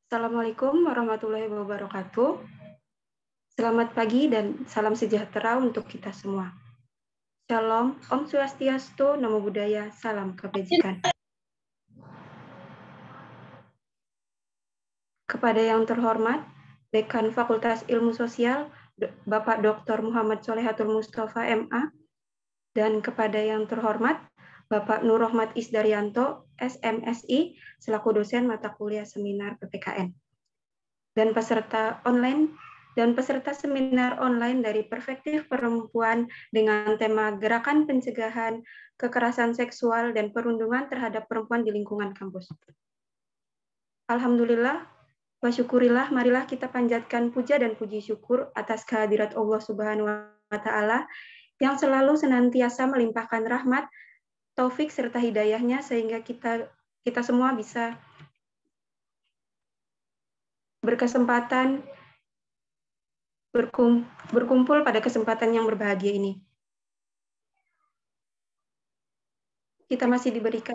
Assalamualaikum warahmatullahi wabarakatuh. Selamat pagi dan salam sejahtera untuk kita semua. Shalom, Om Swastiastu, Namo Buddhaya, salam kebajikan. Kepada yang terhormat, Dekan Fakultas Ilmu Sosial, Bapak Dr. Muhammad Solehatul Mustafa MA, dan kepada yang terhormat, Bapak Nur Rohmat Isdaryanto, SMSI, selaku dosen mata kuliah seminar PPKN. Dan peserta seminar online dari Perspektif Perempuan dengan tema Gerakan Pencegahan Kekerasan Seksual dan Perundungan terhadap Perempuan di Lingkungan Kampus. Alhamdulillah, wa syukurillah, marilah kita panjatkan puja dan puji syukur atas kehadirat Allah Subhanahu wa Ta'ala yang selalu senantiasa melimpahkan rahmat, taufik serta hidayahnya sehingga kita semua bisa berkesempatan berkumpul pada kesempatan yang berbahagia ini. Kita masih diberikan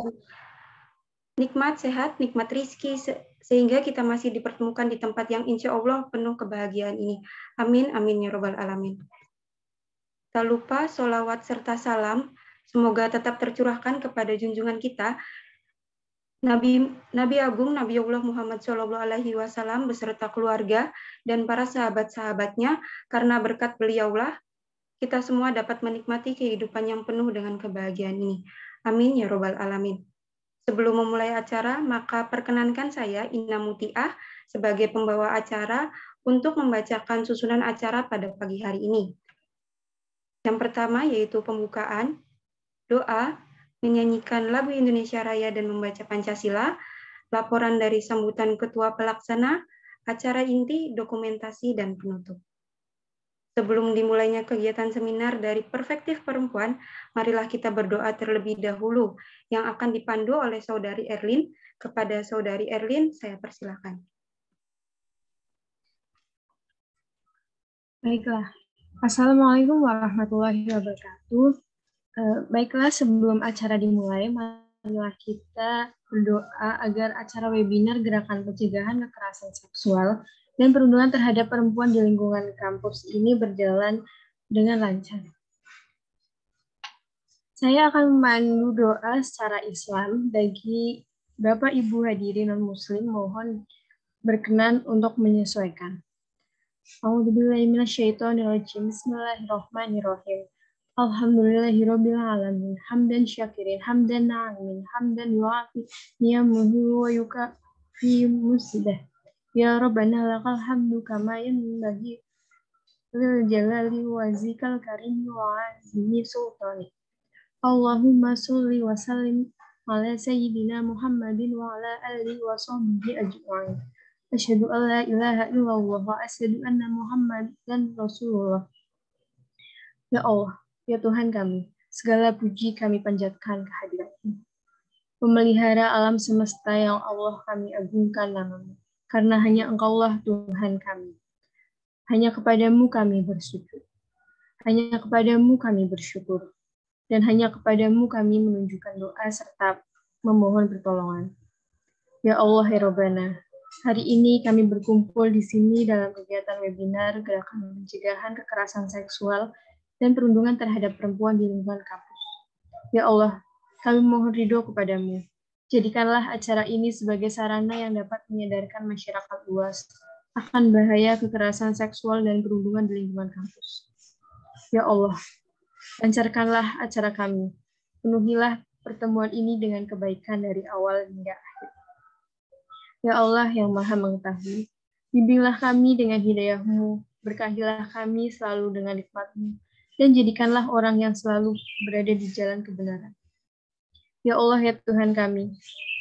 nikmat sehat, nikmat rizki, sehingga kita masih dipertemukan di tempat yang insya Allah penuh kebahagiaan ini. Amin, amin, ya robbal alamin. Tak lupa sholawat serta salam, semoga tetap tercurahkan kepada junjungan kita, Nabi Agung Nabiullah Muhammad SAW beserta keluarga dan para sahabat-sahabatnya, karena berkat beliaulah kita semua dapat menikmati kehidupan yang penuh dengan kebahagiaan ini. Amin ya robbal alamin. Sebelum memulai acara, maka perkenankan saya Ina Mutiah sebagai pembawa acara untuk membacakan susunan acara pada pagi hari ini. Yang pertama yaitu pembukaan, doa, menyanyikan lagu Indonesia Raya dan membaca Pancasila, laporan dari sambutan Ketua Pelaksana, acara inti, dokumentasi, dan penutup. Sebelum dimulainya kegiatan seminar dari Perspektif Perempuan, marilah kita berdoa terlebih dahulu yang akan dipandu oleh Saudari Erlin. Kepada Saudari Erlin, saya persilakan. Baiklah. Assalamualaikum warahmatullahi wabarakatuh. Baiklah, sebelum acara dimulai, marilah kita berdoa agar acara webinar Gerakan Pencegahan Kekerasan Seksual dan Perundungan terhadap Perempuan di Lingkungan Kampus ini berjalan dengan lancar. Saya akan memandu doa secara Islam. Bagi Bapak Ibu hadirin non-Muslim, mohon berkenan untuk menyesuaikan. A'udzubillahi minasyaitonirrajim. Bismillahirrahmanirrahim. Alhamdulillahirabbil alamin. Hamdan syakirin, hamdan na'imin, hamdan yu'afi ni'amahu wa yukafi musyidah. Ya Rabbana lakal hamdu kama yanbaghi lil jalali wa zikal karimi wa azimi sultani. Allahumma sholli wa sallim ala sayyidina Muhammadin wa ala alihi wa sahbihi ajma'in. Asyhadu an la ilaha illallah wa asyhadu anna Muhammadan Rasulullah. Ya Allah, ya Tuhan kami, segala puji kami panjatkan kehadirat-Mu. Pemelihara alam semesta yang Allah, kami agungkan nama-Mu, karena hanya Engkaulah Tuhan kami. Hanya kepadamu kami bersujud. Hanya kepadamu kami bersyukur. Dan hanya kepadamu kami menunjukkan doa serta memohon pertolongan. Ya Allah, ya Rabbana, hari ini kami berkumpul di sini dalam kegiatan webinar Gerakan Pencegahan Kekerasan Seksual dan Perundungan terhadap Perempuan di Lingkungan Kampus. Ya Allah, kami mohon ridho kepadamu. Jadikanlah acara ini sebagai sarana yang dapat menyadarkan masyarakat luas akan bahaya kekerasan seksual dan perundungan di lingkungan kampus. Ya Allah, lancarkanlah acara kami. Penuhilah pertemuan ini dengan kebaikan dari awal hingga akhir. Ya Allah yang Maha Mengetahui, Bimbinglah kami dengan hidayah-Mu, berkahilah kami selalu dengan nikmat-Mu, dan jadikanlah orang yang selalu berada di jalan kebenaran. Ya Allah, ya Tuhan kami,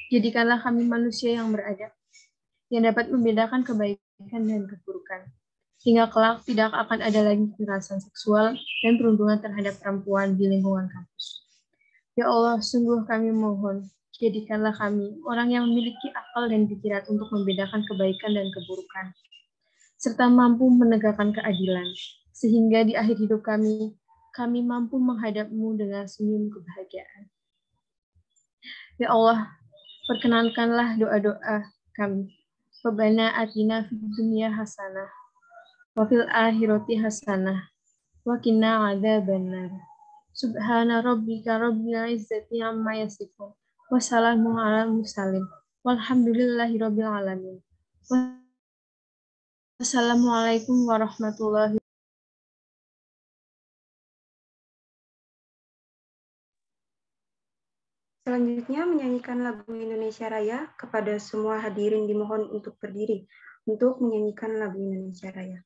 jadikanlah kami manusia yang beradab, yang dapat membedakan kebaikan dan keburukan. Hingga kelak tidak akan ada lagi kekerasan seksual dan perundungan terhadap perempuan di lingkungan kampus. Ya Allah, sungguh kami mohon, jadikanlah kami orang yang memiliki akal dan pikiran untuk membedakan kebaikan dan keburukan, serta mampu menegakkan keadilan, sehingga di akhir hidup kami mampu menghadap-Mu dengan senyum kebahagiaan. Ya Allah, perkenankanlah doa-doa kami. Rabbana atina fid dunya hasanah wa fil akhirati hasanah wa qina adzabannar. Subhana rabbika rabbil izzati amma yasifun wa salamun alal mursalin walhamdulillahi rabbil alamin. Wassalamualaikum warahmatullahi. Selanjutnya menyanyikan lagu Indonesia Raya. Kepada semua hadirin dimohon untuk berdiri untuk menyanyikan lagu Indonesia Raya.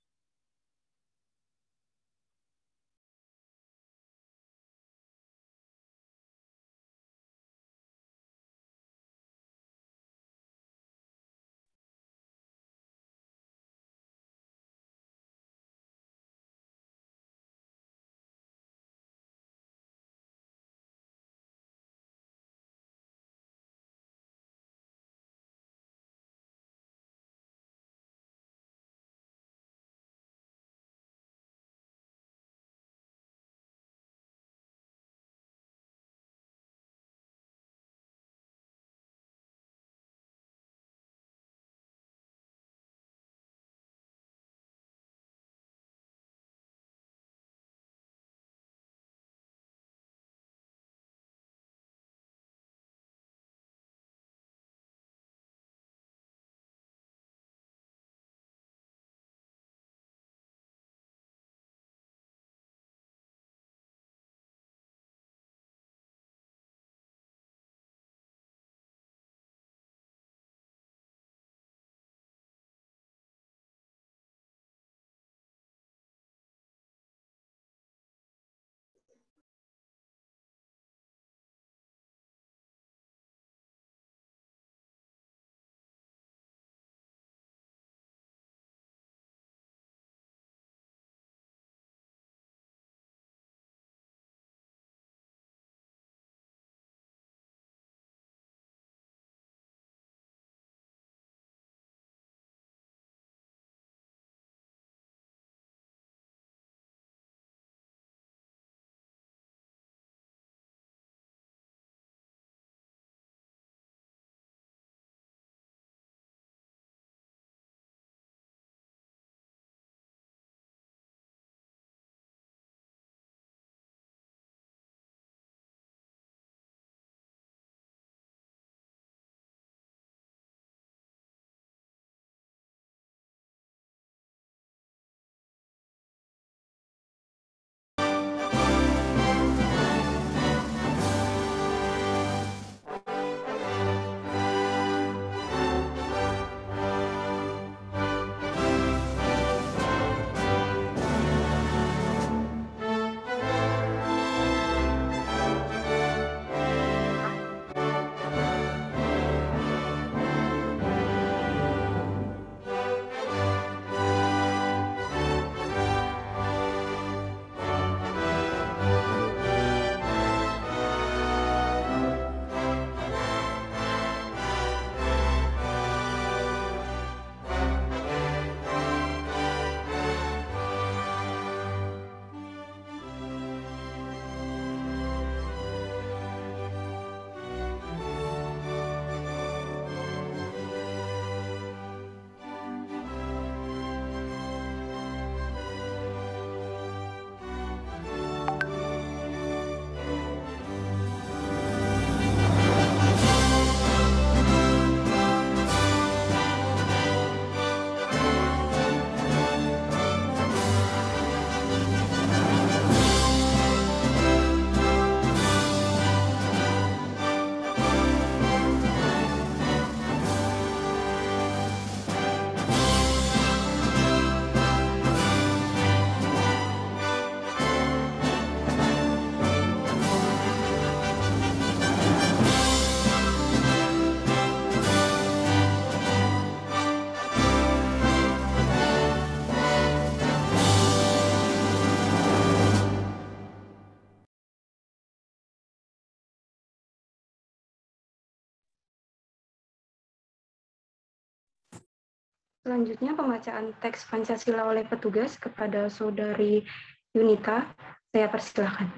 Selanjutnya pembacaan teks Pancasila oleh petugas kepada Saudari Yunita. Saya persilahkan.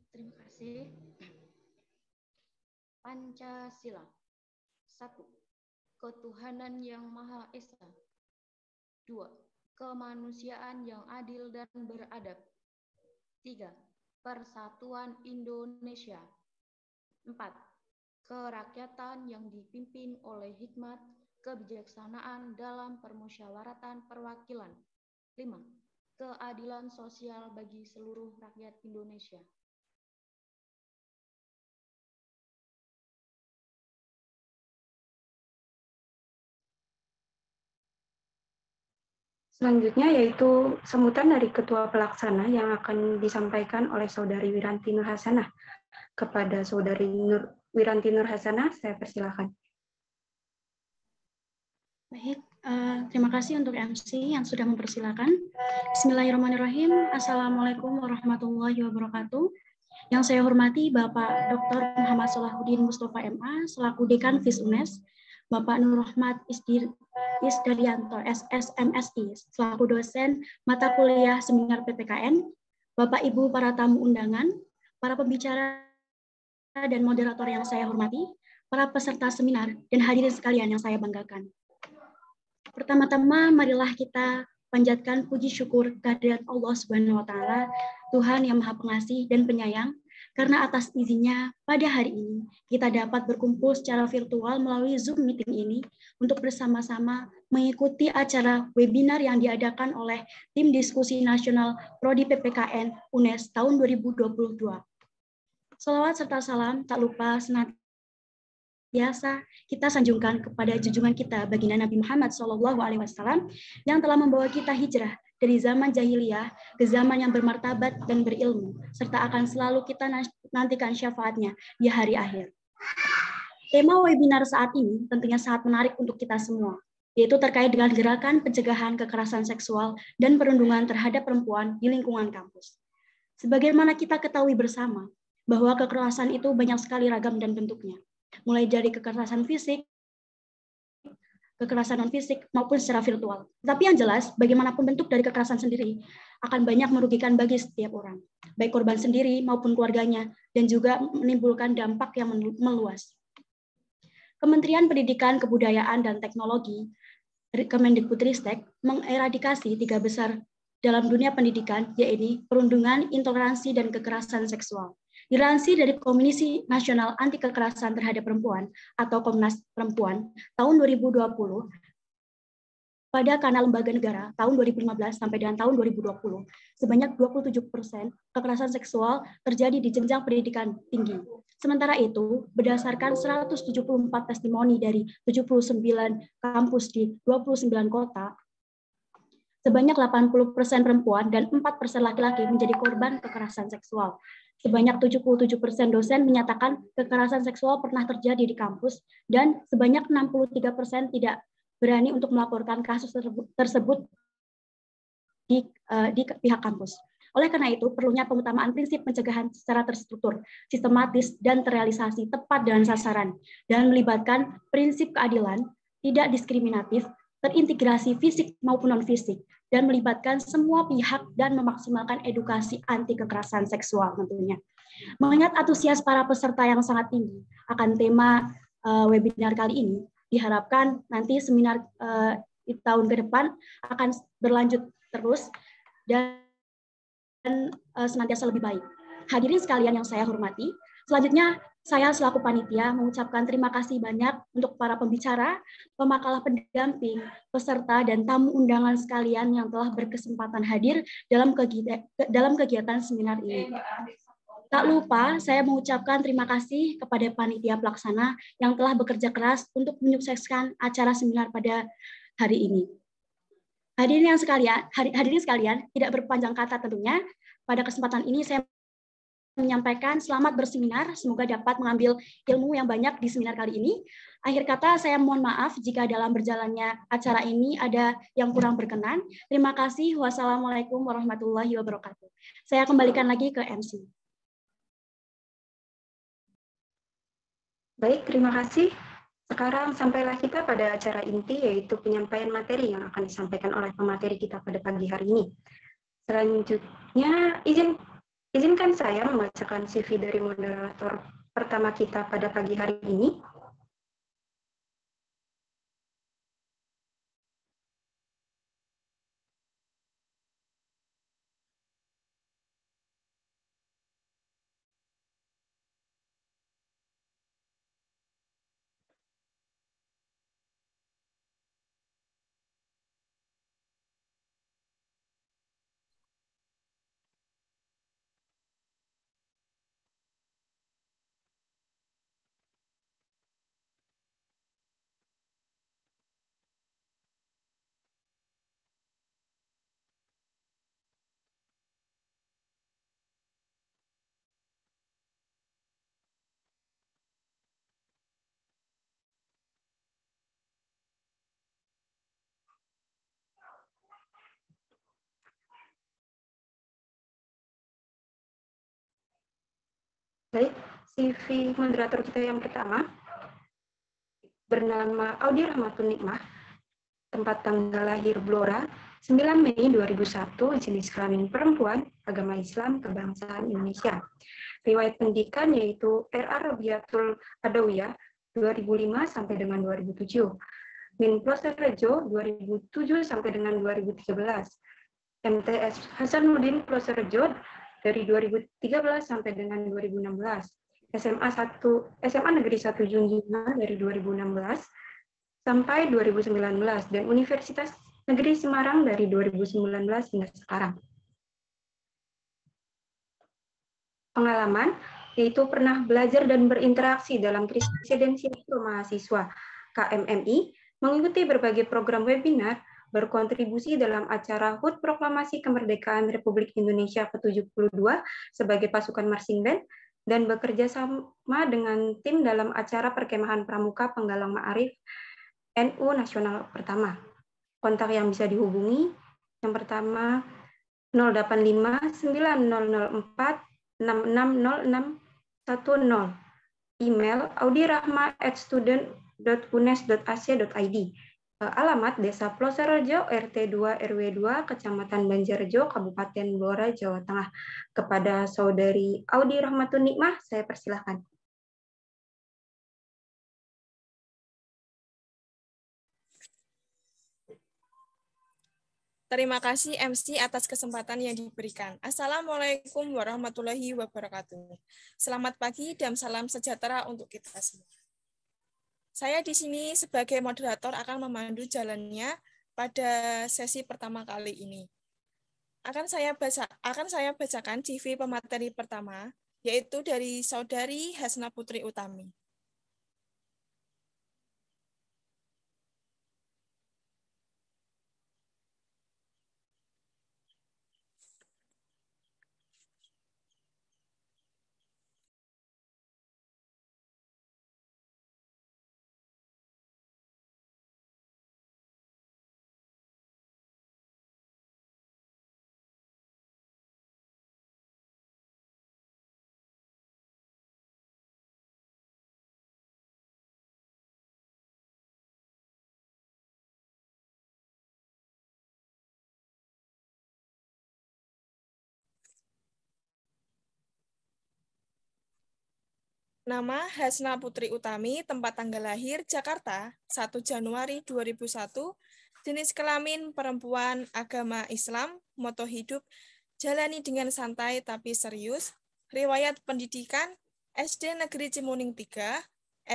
Terima kasih. Pancasila. 1. Ketuhanan yang Maha Esa. 2. Kemanusiaan yang adil dan beradab. 3. Persatuan Indonesia. 4. Kerakyatan yang dipimpin oleh hikmat, kebijaksanaan dalam permusyawaratan perwakilan. 5. Keadilan sosial bagi seluruh rakyat Indonesia. Selanjutnya yaitu sambutan dari Ketua Pelaksana yang akan disampaikan oleh Saudari Wiranti Nur Hasanah. Kepada Saudari Wiranti Nur Hasanah, saya persilakan. Baik, terima kasih untuk MC yang sudah mempersilakan. Bismillahirrahmanirrahim. Assalamualaikum warahmatullahi wabarakatuh. Yang saya hormati Bapak Dr. Muhammad Salahuddin Mustafa MA selaku Dekan Fis UNES, Bapak Nur Rahmat Isdaryanto SSMSI selaku dosen mata kuliah seminar PPKN, Bapak Ibu para tamu undangan, para pembicara dan moderator yang saya hormati, para peserta seminar dan hadirin sekalian yang saya banggakan. Pertama-tama marilah kita panjatkan puji syukur kehadirat Allah Subhanahu wa taala, Tuhan yang Maha Pengasih dan Penyayang, karena atas izinnya pada hari ini kita dapat berkumpul secara virtual melalui Zoom meeting ini untuk bersama-sama mengikuti acara webinar yang diadakan oleh Tim Diskusi Nasional Prodi PPKN UNES tahun 2022. Salawat serta salam tak lupa senantiasa kita sanjungkan kepada junjungan kita baginda Nabi Muhammad SAW yang telah membawa kita hijrah dari zaman jahiliyah ke zaman yang bermartabat dan berilmu, serta akan selalu kita nantikan syafaatnya di hari akhir. Tema webinar saat ini tentunya sangat menarik untuk kita semua, yaitu terkait dengan gerakan pencegahan kekerasan seksual dan perlindungan terhadap perempuan di lingkungan kampus. Sebagaimana kita ketahui bersama, bahwa kekerasan itu banyak sekali ragam dan bentuknya, mulai dari kekerasan fisik, kekerasan non-fisik, maupun secara virtual. Tapi yang jelas, bagaimanapun bentuk dari kekerasan sendiri akan banyak merugikan bagi setiap orang, baik korban sendiri maupun keluarganya, dan juga menimbulkan dampak yang meluas. Kementerian Pendidikan, Kebudayaan, dan Teknologi, Kemendikbudristek, mengeradikasi 3 besar dalam dunia pendidikan, yaitu perundungan, intoleransi, dan kekerasan seksual. Dilansir dari Komisi Nasional Anti Kekerasan Terhadap Perempuan atau Komnas Perempuan tahun 2020 pada kanal lembaga negara tahun 2015 sampai dengan tahun 2020, sebanyak 27% kekerasan seksual terjadi di jenjang pendidikan tinggi. Sementara itu, berdasarkan 174 testimoni dari 79 kampus di 29 kota, sebanyak 80% perempuan dan 4% laki-laki menjadi korban kekerasan seksual. Sebanyak 77% dosen menyatakan kekerasan seksual pernah terjadi di kampus, dan sebanyak 63% tidak berani untuk melaporkan kasus tersebut di pihak kampus. Oleh karena itu, perlunya pengutamaan prinsip pencegahan secara terstruktur, sistematis, dan terrealisasi tepat dengan sasaran, dan melibatkan prinsip keadilan, tidak diskriminatif, terintegrasi fisik maupun non-fisik, dan melibatkan semua pihak dan memaksimalkan edukasi anti kekerasan seksual tentunya. Mengingat antusias para peserta yang sangat tinggi akan tema webinar kali ini, diharapkan nanti seminar di tahun ke depan akan berlanjut terus dan senantiasa lebih baik. Hadirin sekalian yang saya hormati, selanjutnya saya selaku panitia mengucapkan terima kasih banyak untuk para pembicara, pemakalah pendamping, peserta, dan tamu undangan sekalian yang telah berkesempatan hadir dalam kegiatan seminar ini. Tak lupa, saya mengucapkan terima kasih kepada panitia pelaksana yang telah bekerja keras untuk menyukseskan acara seminar pada hari ini. Hadirin sekalian, tidak berpanjang kata tentunya, pada kesempatan ini saya menyampaikan selamat berseminar, semoga dapat mengambil ilmu yang banyak di seminar kali ini. Akhir kata, saya mohon maaf jika dalam berjalannya acara ini ada yang kurang berkenan. Terima kasih. Wassalamualaikum warahmatullahi wabarakatuh. Saya kembalikan lagi ke MC. Baik, terima kasih. Sekarang sampailah kita pada acara inti, yaitu penyampaian materi yang akan disampaikan oleh pemateri kita pada pagi hari ini. Selanjutnya, izinkan saya membacakan CV dari moderator pertama kita pada pagi hari ini. Baik, CV moderator kita yang pertama bernama Audi Rahmatun Nikmah, tempat tanggal lahir Blora, 9 Mei 2001, jenis kelamin perempuan, agama Islam, kebangsaan Indonesia. Riwayat pendidikan yaitu RA Rabiatul Adawiyah 2005 sampai dengan 2007. Min Ploserejo 2007 sampai dengan 2013. MTS Hasanuddin Ploserejo dari 2013 sampai dengan 2016. SMA Negeri 1 Junjungan dari 2016 sampai 2019 dan Universitas Negeri Semarang dari 2019 hingga sekarang. Pengalaman yaitu pernah belajar dan berinteraksi dalam Presidensial Mahasiswa KMMI, mengikuti berbagai program webinar, berkontribusi dalam acara HUT Proklamasi Kemerdekaan Republik Indonesia ke-72 sebagai pasukan marching band, dan bekerja sama dengan tim dalam acara perkemahan pramuka penggalang ma'arif NU Nasional pertama. Kontak yang bisa dihubungi, yang pertama 085 9004 660610. Email audirahma@student.unes.ac.id. Alamat Desa Ploserejo, RT 2 RW 2, Kecamatan Banjarjo, Kabupaten Blora, Jawa Tengah. Kepada Saudari Audi Rahmatun Nikmah, saya persilahkan. Terima kasih MC atas kesempatan yang diberikan. Assalamualaikum warahmatullahi wabarakatuh. Selamat pagi dan salam sejahtera untuk kita semua. Saya di sini sebagai moderator akan memandu jalannya pada sesi pertama kali ini. Akan saya bacakan CV pemateri pertama, yaitu dari Saudari Hasna Putri Utami. Nama Hasna Putri Utami, tempat tanggal lahir Jakarta, 1 Januari 2001, jenis kelamin perempuan, agama Islam, moto hidup, jalani dengan santai tapi serius, riwayat pendidikan, SD Negeri Cimuning 3,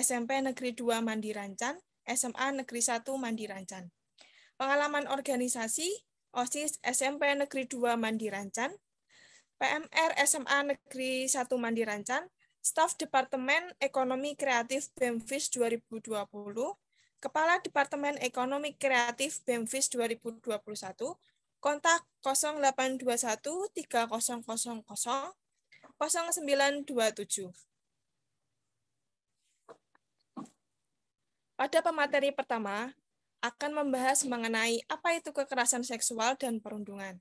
SMP Negeri 2 Mandi Rancan, SMA Negeri 1 Mandi Rancan. Pengalaman organisasi, OSIS SMP Negeri 2 Mandi Rancan, PMR SMA Negeri 1 Mandi Rancan, Staf Departemen Ekonomi Kreatif BEMFIS 2020, Kepala Departemen Ekonomi Kreatif BEMFIS 2021, kontak 0821 3000 0927. Pada pemateri pertama, akan membahas mengenai apa itu kekerasan seksual dan perundungan.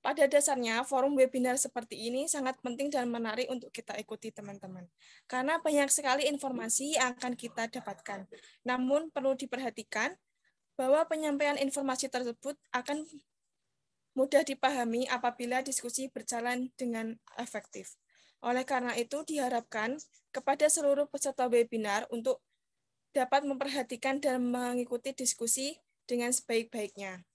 Pada dasarnya, forum webinar seperti ini sangat penting dan menarik untuk kita ikuti, teman-teman. Karena banyak sekali informasi yang akan kita dapatkan. Namun, perlu diperhatikan bahwa penyampaian informasi tersebut akan mudah dipahami apabila diskusi berjalan dengan efektif. Oleh karena itu, diharapkan kepada seluruh peserta webinar untuk dapat memperhatikan dan mengikuti diskusi dengan sebaik-baiknya.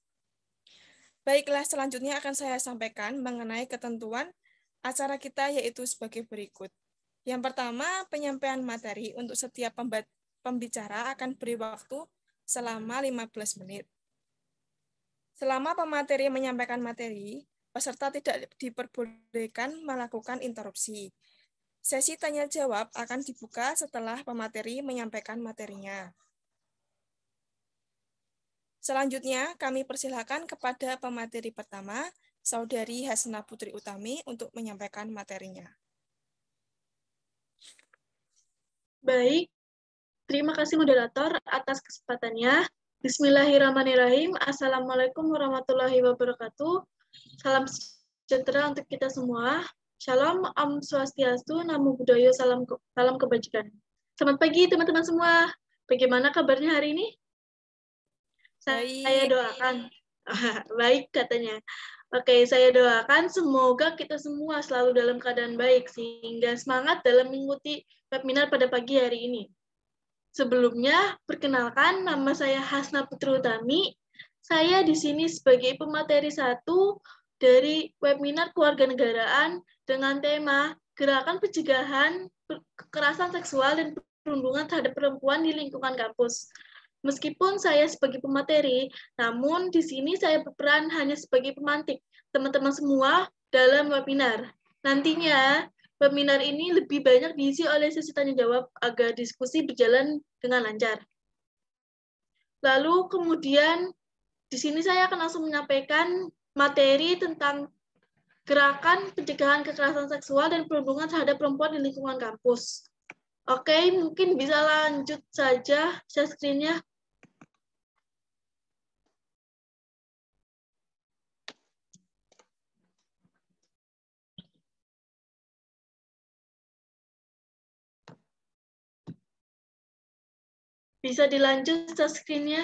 Baiklah, selanjutnya akan saya sampaikan mengenai ketentuan acara kita, yaitu sebagai berikut. Yang pertama, penyampaian materi untuk setiap pembicara akan beri waktu selama 15 menit. Selama pemateri menyampaikan materi, peserta tidak diperbolehkan melakukan interupsi. Sesi tanya-jawab akan dibuka setelah pemateri menyampaikan materinya. Selanjutnya, kami persilakan kepada pemateri pertama, Saudari Hasna Putri Utami, untuk menyampaikan materinya. Baik, terima kasih moderator atas kesempatannya. Bismillahirrahmanirrahim. Assalamualaikum warahmatullahi wabarakatuh. Salam sejahtera untuk kita semua. Shalom, Om Swastiastu, Namo Buddhaya, salam kebajikan. Selamat pagi teman-teman semua. Bagaimana kabarnya hari ini? Saya doakan. Baik katanya. Oke, saya doakan semoga kita semua selalu dalam keadaan baik sehingga semangat dalam mengikuti webinar pada pagi hari ini. Sebelumnya, perkenalkan nama saya Hasna Putri Utami. Saya di sini sebagai pemateri 1 dari webinar kewarganegaraan dengan tema Gerakan Pencegahan Kekerasan Seksual dan Perundungan terhadap Perempuan di Lingkungan Kampus. Meskipun saya sebagai pemateri, namun di sini saya berperan hanya sebagai pemantik teman-teman semua dalam webinar. Nantinya, webinar ini lebih banyak diisi oleh sesi tanya-jawab agar diskusi berjalan dengan lancar. Lalu kemudian, di sini saya akan langsung menyampaikan materi tentang gerakan pencegahan kekerasan seksual dan perundungan terhadap perempuan di lingkungan kampus. Oke, mungkin bisa lanjut saja share screen-nya. Bisa dilanjut share screen-nya.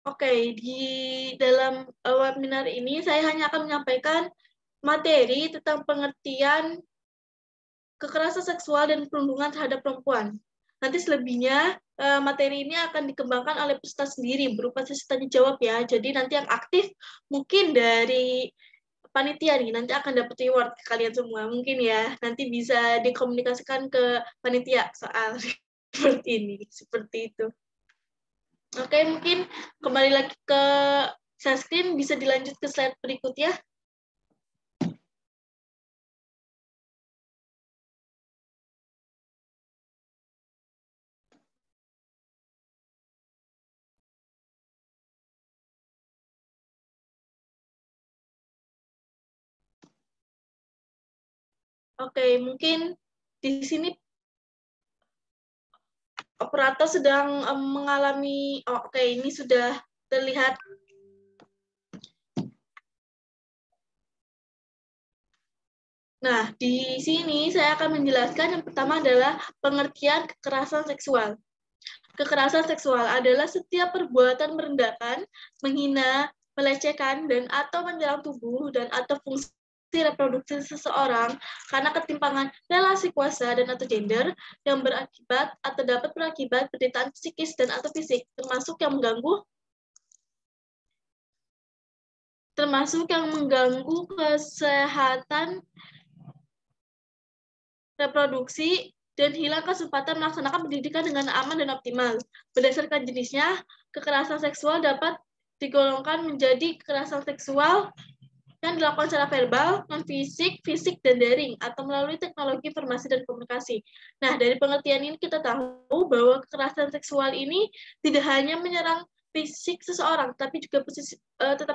Oke, di dalam webinar ini saya hanya akan menyampaikan materi tentang pengertian kekerasan seksual dan perundungan terhadap perempuan. Nanti selebihnya materi ini akan dikembangkan oleh peserta sendiri berupa sesi tanya jawab ya. Jadi nanti yang aktif mungkin dari panitia nih nanti akan dapat reward ke kalian semua mungkin ya. Nanti bisa dikomunikasikan ke panitia soal seperti ini, seperti itu. Oke, mungkin kembali lagi ke share screen, bisa dilanjut ke slide berikutnya. Oke, mungkin di sini operator sedang mengalami, oke, ini sudah terlihat. Nah, di sini saya akan menjelaskan yang pertama adalah pengertian kekerasan seksual. Kekerasan seksual adalah setiap perbuatan merendahkan, menghina, melecehkan, dan atau menyerang tubuh dan atau fungsi reproduksi seseorang karena ketimpangan relasi kuasa dan atau gender yang berakibat atau dapat berakibat penderitaan psikis dan atau fisik, termasuk yang mengganggu kesehatan reproduksi dan hilang kesempatan melaksanakan pendidikan dengan aman dan optimal. Berdasarkan jenisnya, kekerasan seksual dapat digolongkan menjadi kekerasan seksual yang dilakukan secara verbal, non-fisik, fisik, dan daring, atau melalui teknologi informasi dan komunikasi. Nah, dari pengertian ini kita tahu bahwa kekerasan seksual ini tidak hanya menyerang fisik seseorang, tetapi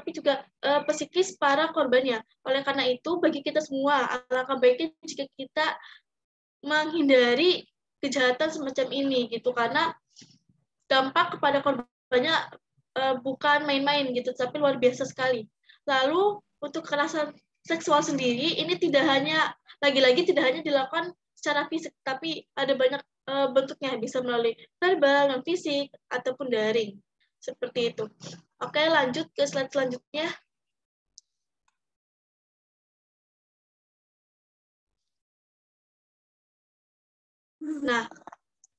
juga psikis para korbannya. Oleh karena itu, bagi kita semua, alangkah baiknya jika kita menghindari kejahatan semacam ini, gitu, karena dampak kepada korbannya bukan main-main, gitu, tapi luar biasa sekali. Lalu untuk kekerasan seksual sendiri, ini lagi-lagi tidak hanya dilakukan secara fisik, tapi ada banyak bentuknya, bisa melalui verbal, non fisik, ataupun daring. Seperti itu. Oke, lanjut ke slide selanjutnya. Nah,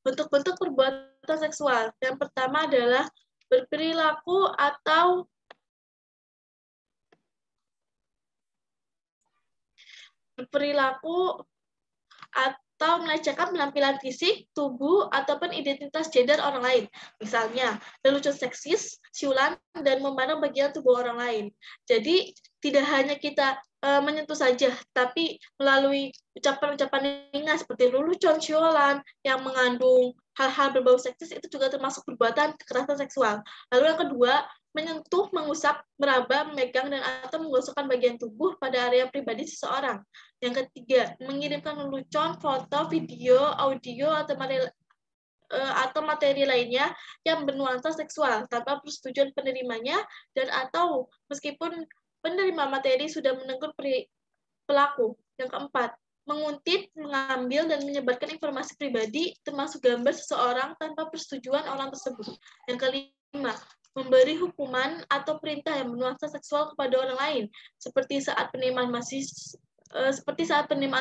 bentuk-bentuk perbuatan seksual. Yang pertama adalah berperilaku atau melecehkan penampilan fisik, tubuh, ataupun identitas gender orang lain. Misalnya, lelucon seksis, siulan, dan memandang bagian tubuh orang lain. Jadi, tidak hanya kita menyentuh saja, tapi melalui ucapan-ucapan ringan seperti lelucon, siulan, yang mengandung hal-hal berbau seksis, itu juga termasuk perbuatan kekerasan seksual. Lalu yang kedua, menyentuh, mengusap, meraba, memegang, dan atau menggosokkan bagian tubuh pada area pribadi seseorang. Yang ketiga, mengirimkan lelucon, foto, video, audio, atau materi lainnya yang bernuansa seksual tanpa persetujuan penerimanya dan atau meskipun penerima materi sudah menegur pelaku. Yang keempat, menguntit, mengambil, dan menyebarkan informasi pribadi termasuk gambar seseorang tanpa persetujuan orang tersebut. Yang kelima, memberi hukuman atau perintah yang bernuansa seksual kepada orang lain, seperti saat penerimaan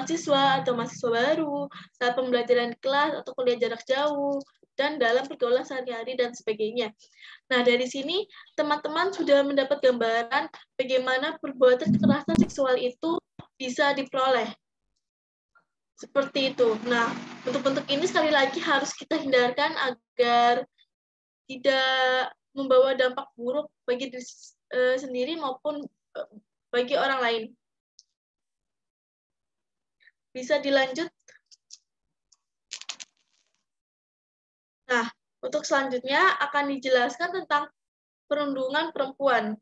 siswa atau mahasiswa baru, saat pembelajaran di kelas atau kuliah jarak jauh, dan dalam pergaulan sehari-hari dan sebagainya. Nah, dari sini teman-teman sudah mendapat gambaran bagaimana perbuatan kekerasan seksual itu bisa diperoleh. Seperti itu. Nah, bentuk-bentuk ini sekali lagi harus kita hindarkan agar tidak membawa dampak buruk bagi diri sendiri maupun bagi orang lain. Bisa dilanjut. Nah, untuk selanjutnya akan dijelaskan tentang perundungan perempuan.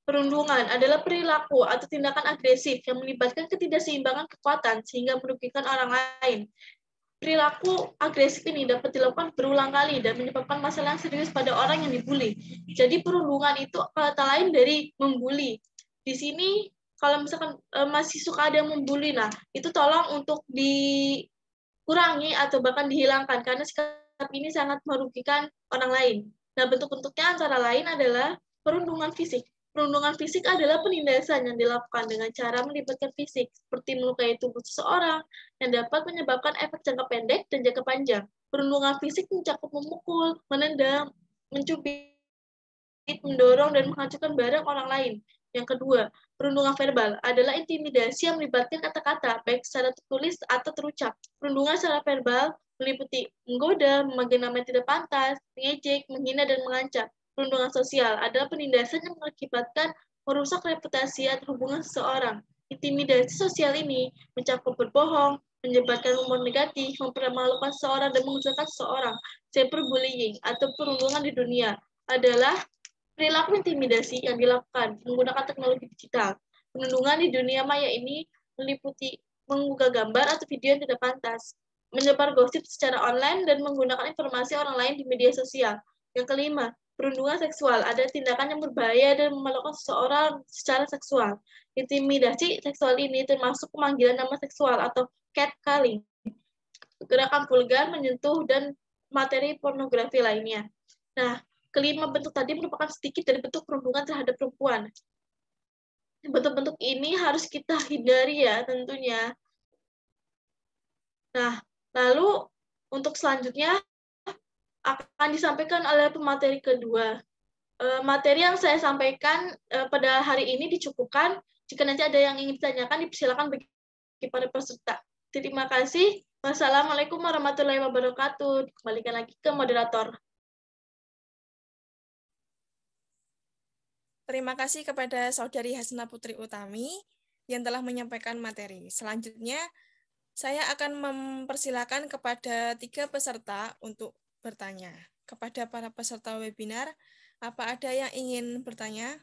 Perundungan adalah perilaku atau tindakan agresif yang melibatkan ketidakseimbangan kekuatan sehingga merugikan orang lain. Perilaku agresif ini dapat dilakukan berulang kali dan menyebabkan masalah yang serius pada orang yang dibully. Jadi perundungan itu kata lain dari membuli. Di sini kalau misalkan masih suka ada yang membuli, nah itu tolong untuk dikurangi atau bahkan dihilangkan karena sikap ini sangat merugikan orang lain. Nah, bentuk-bentuknya antara lain adalah perundungan fisik. Perundungan fisik adalah penindasan yang dilakukan dengan cara melibatkan fisik, seperti melukai tubuh seseorang, yang dapat menyebabkan efek jangka pendek dan jangka panjang. Perundungan fisik mencakup memukul, menendang, mencubit, mendorong, dan menghancurkan barang orang lain. Yang kedua, perundungan verbal adalah intimidasi yang melibatkan kata-kata, baik secara tertulis atau terucap. Perundungan secara verbal meliputi menggoda, memanggil nama yang tidak pantas, mengejek, menghina, dan mengancam. Perundungan sosial adalah penindasan yang mengakibatkan merusak reputasi atau hubungan seseorang. Intimidasi sosial ini mencakup berbohong, menyebarkan rumor negatif, mempermalukan seseorang, dan mengucilkan seseorang. Cyberbullying atau perundungan di dunia adalah perilaku intimidasi yang dilakukan menggunakan teknologi digital. Perundungan di dunia maya ini meliputi mengunggah gambar atau video yang tidak pantas, menyebar gosip secara online, dan menggunakan informasi orang lain di media sosial. Yang kelima, perundungan seksual adalah tindakan yang berbahaya dan memalukan seseorang secara seksual. Intimidasi seksual ini termasuk pemanggilan nama seksual atau catcalling, gerakan vulgar, menyentuh, dan materi pornografi lainnya. Nah, kelima bentuk tadi merupakan sedikit dari bentuk perundungan terhadap perempuan. Bentuk-bentuk ini harus kita hindari ya tentunya. Nah, lalu untuk selanjutnya akan disampaikan oleh pemateri kedua. Materi yang saya sampaikan pada hari ini dicukupkan. Jika nanti ada yang ingin ditanyakan, dipersilakan bagi para peserta. Terima kasih. Wassalamualaikum warahmatullahi wabarakatuh. Kembalikan lagi ke moderator. Terima kasih kepada Saudari Hasna Putri Utami yang telah menyampaikan materi. Selanjutnya, saya akan mempersilakan kepada 3 peserta untuk bertanya. Kepada para peserta webinar, Apa ada yang ingin bertanya?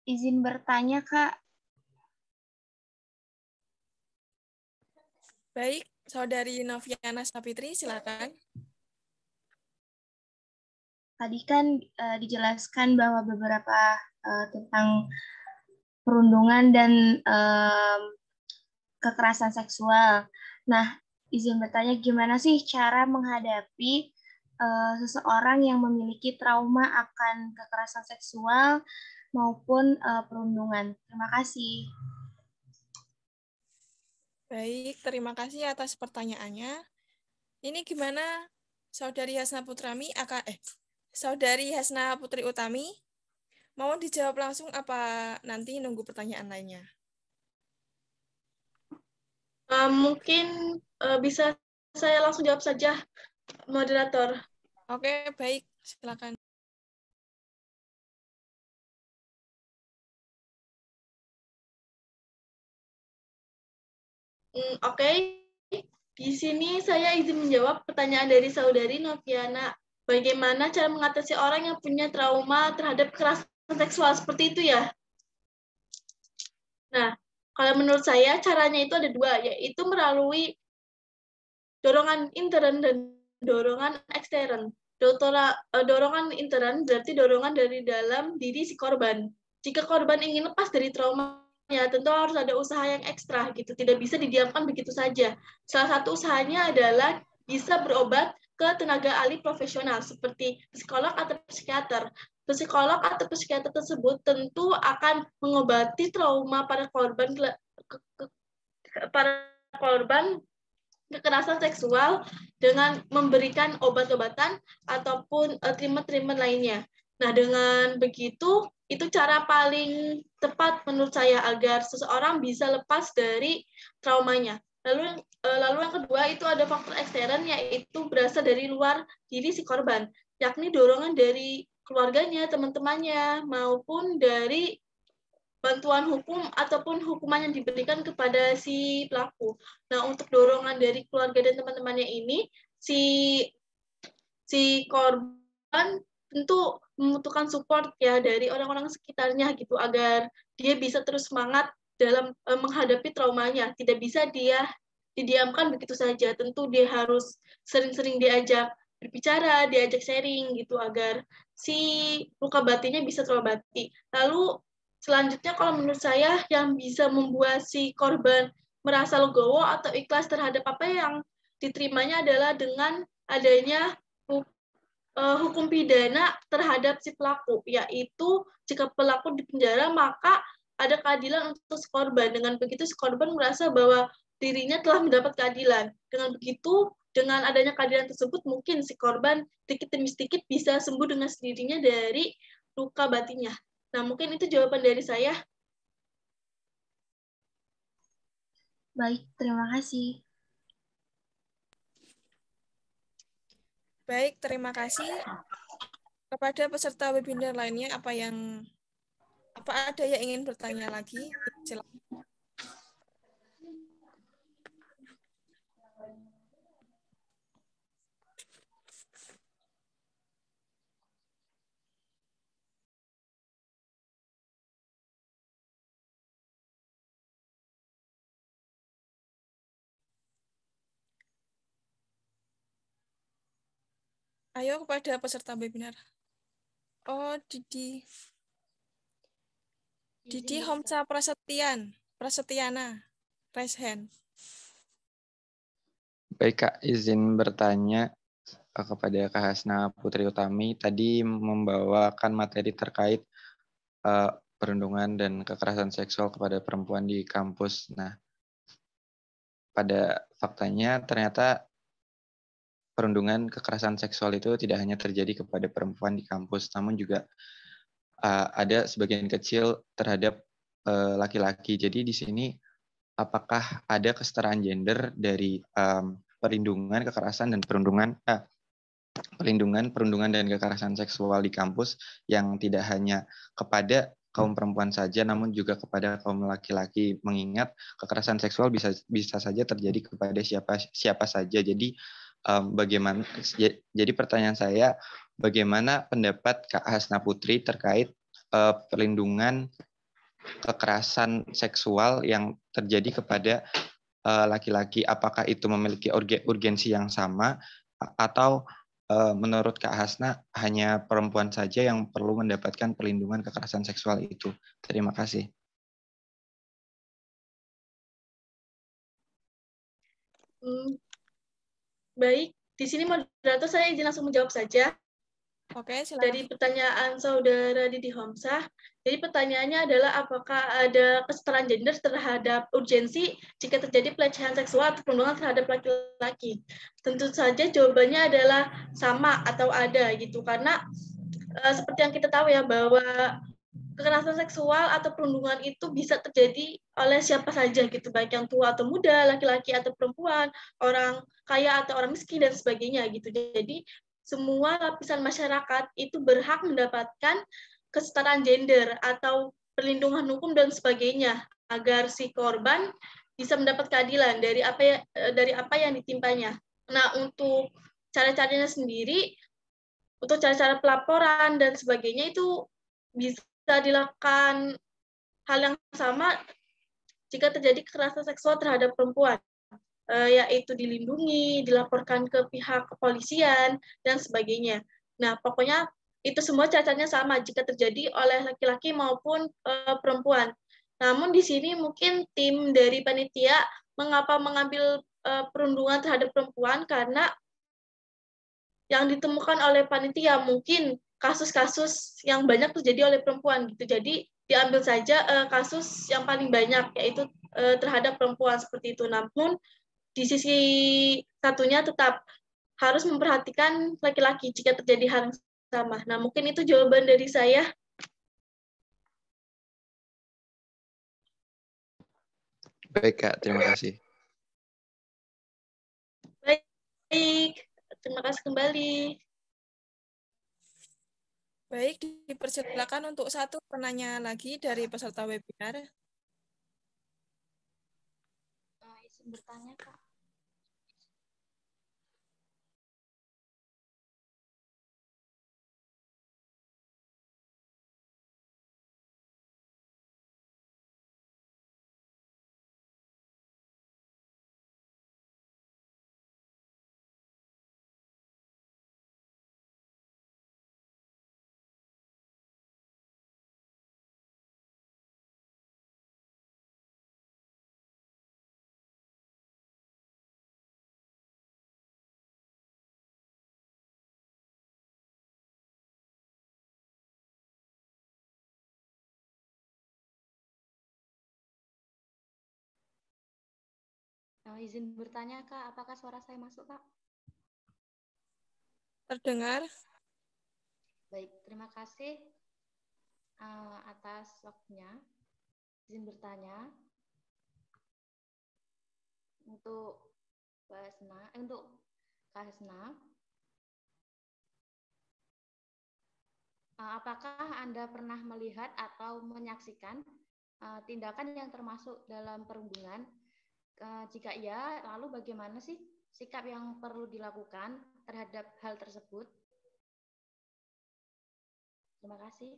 Izin bertanya, Kak. Baik, Saudari Noviana Sapitri, silakan. Tadi kan dijelaskan bahwa beberapa tentang perundungan dan kekerasan seksual. Nah, izin bertanya gimana sih cara menghadapi seseorang yang memiliki trauma akan kekerasan seksual maupun perundungan. Terima kasih. Baik, terima kasih atas pertanyaannya. Ini gimana Saudari Hasna Saudari Hasna Putri Utami? Mau dijawab langsung apa nanti nunggu pertanyaan lainnya? Mungkin bisa saya langsung jawab saja, moderator. Oke, baik. Silakan. Oke. Di sini saya izin menjawab pertanyaan dari Saudari Noviana. Bagaimana cara mengatasi orang yang punya trauma terhadap kekerasan seksual seperti itu ya? Nah, kalau menurut saya caranya itu ada dua, yaitu melalui dorongan intern dan dorongan ekstern. Dorongan intern berarti dorongan dari dalam diri si korban. Jika korban ingin lepas dari traumanya, tentu harus ada usaha yang ekstra gitu. Tidak bisa didiamkan begitu saja. Salah satu usahanya adalah bisa berobat ke tenaga ahli profesional seperti psikolog atau psikiater. Psikolog atau psikiater tersebut tentu akan mengobati trauma para korban kekerasan seksual dengan memberikan obat-obatan ataupun treatment-treatment lainnya. Nah, dengan begitu, itu cara paling tepat menurut saya agar seseorang bisa lepas dari traumanya. Lalu yang kedua itu ada faktor ekstern, yaitu berasal dari luar diri si korban, yakni dorongan dari keluarganya, teman-temannya, maupun dari bantuan hukum ataupun hukuman yang diberikan kepada si pelaku. Nah, untuk dorongan dari keluarga dan teman-temannya ini, si korban tentu membutuhkan support ya dari orang-orang sekitarnya gitu agar dia bisa terus semangat dalam menghadapi traumanya. Tidak bisa dia didiamkan begitu saja. Tentu dia harus sering-sering diajak berbicara, diajak sharing gitu agar si luka batinnya bisa terobati. Lalu selanjutnya kalau menurut saya yang bisa membuat si korban merasa legowo atau ikhlas terhadap apa yang diterimanya adalah dengan adanya hukum pidana terhadap si pelaku, yaitu jika pelaku dipenjara maka ada keadilan untuk si korban. Dengan begitu si korban merasa bahwa dirinya telah mendapat keadilan. Dengan begitu, dengan adanya keadilan tersebut mungkin si korban sedikit demi sedikit bisa sembuh dengan sendirinya dari luka batinnya. Nah, mungkin itu jawaban dari saya. Baik, terima kasih. Baik, terima kasih. Kepada peserta webinar lainnya, apa ada yang ingin bertanya lagi? Silakan. Ayo kepada peserta webinar. Oh, Didi Homsa Prasetyana, raise hand. Baik Kak, izin bertanya kepada Kak Hasna Putri Utami. Tadi membawakan materi terkait perundungan dan kekerasan seksual kepada perempuan di kampus. Nah, pada faktanya ternyata perundungan kekerasan seksual itu tidak hanya terjadi kepada perempuan di kampus, namun juga ada sebagian kecil terhadap laki-laki. Jadi di sini apakah ada kesetaraan gender dari perlindungan kekerasan dan perundungan dan kekerasan seksual di kampus yang tidak hanya kepada kaum perempuan saja, namun juga kepada kaum laki-laki, mengingat kekerasan seksual bisa saja terjadi kepada siapa saja. Jadi bagaimana? Jadi pertanyaan saya, bagaimana pendapat Kak Hasna Putri terkait perlindungan kekerasan seksual yang terjadi kepada laki-laki? Apakah itu memiliki urgensi yang sama, atau menurut Kak Hasna hanya perempuan saja yang perlu mendapatkan perlindungan kekerasan seksual itu? Terima kasih. Baik, di sini moderator saya izin langsung menjawab saja. Oke, silakan. Dari pertanyaan saudara Didi Homsah, jadi pertanyaannya adalah apakah ada kesetaraan gender terhadap urgensi jika terjadi pelecehan seksual atau perundungan terhadap laki-laki? Tentu saja jawabannya adalah sama atau ada gitu, karena seperti yang kita tahu ya bahwa kekerasan seksual atau perundungan itu bisa terjadi oleh siapa saja gitu, baik yang tua atau muda, laki-laki atau perempuan, orang kaya atau orang miskin dan sebagainya gitu. Jadi semua lapisan masyarakat itu berhak mendapatkan kesetaraan gender atau perlindungan hukum dan sebagainya agar si korban bisa mendapat keadilan dari apa yang ditimpanya. Nah, untuk cara-caranya sendiri, untuk cara-cara pelaporan dan sebagainya itu bisa dilakukan hal yang sama jika terjadi kekerasan seksual terhadap perempuan, yaitu dilindungi, dilaporkan ke pihak kepolisian, dan sebagainya. Nah, pokoknya itu semua caranya sama jika terjadi oleh laki-laki maupun perempuan. Namun di sini mungkin tim dari panitia mengapa mengambil perundungan terhadap perempuan, karena yang ditemukan oleh panitia mungkin kasus-kasus yang banyak terjadi oleh perempuan gitu. Jadi diambil saja kasus yang paling banyak, yaitu terhadap perempuan seperti itu. Namun di sisi satunya tetap harus memperhatikan laki-laki jika terjadi hal yang sama. Nah, mungkin itu jawaban dari saya. Baik Kak, terima kasih. Baik, terima kasih kembali. Baik, dipersilakan untuk satu penanya lagi dari peserta webinar. Izin bertanya, Kak. Izin bertanya, Kak, apakah suara saya masuk, Kak? Terdengar. Baik, terima kasih atas waktunya. Izin bertanya untuk Kak Hasna, apakah Anda pernah melihat atau menyaksikan tindakan yang termasuk dalam perundungan? Jika iya, lalu bagaimana sih sikap yang perlu dilakukan terhadap hal tersebut? Terima kasih.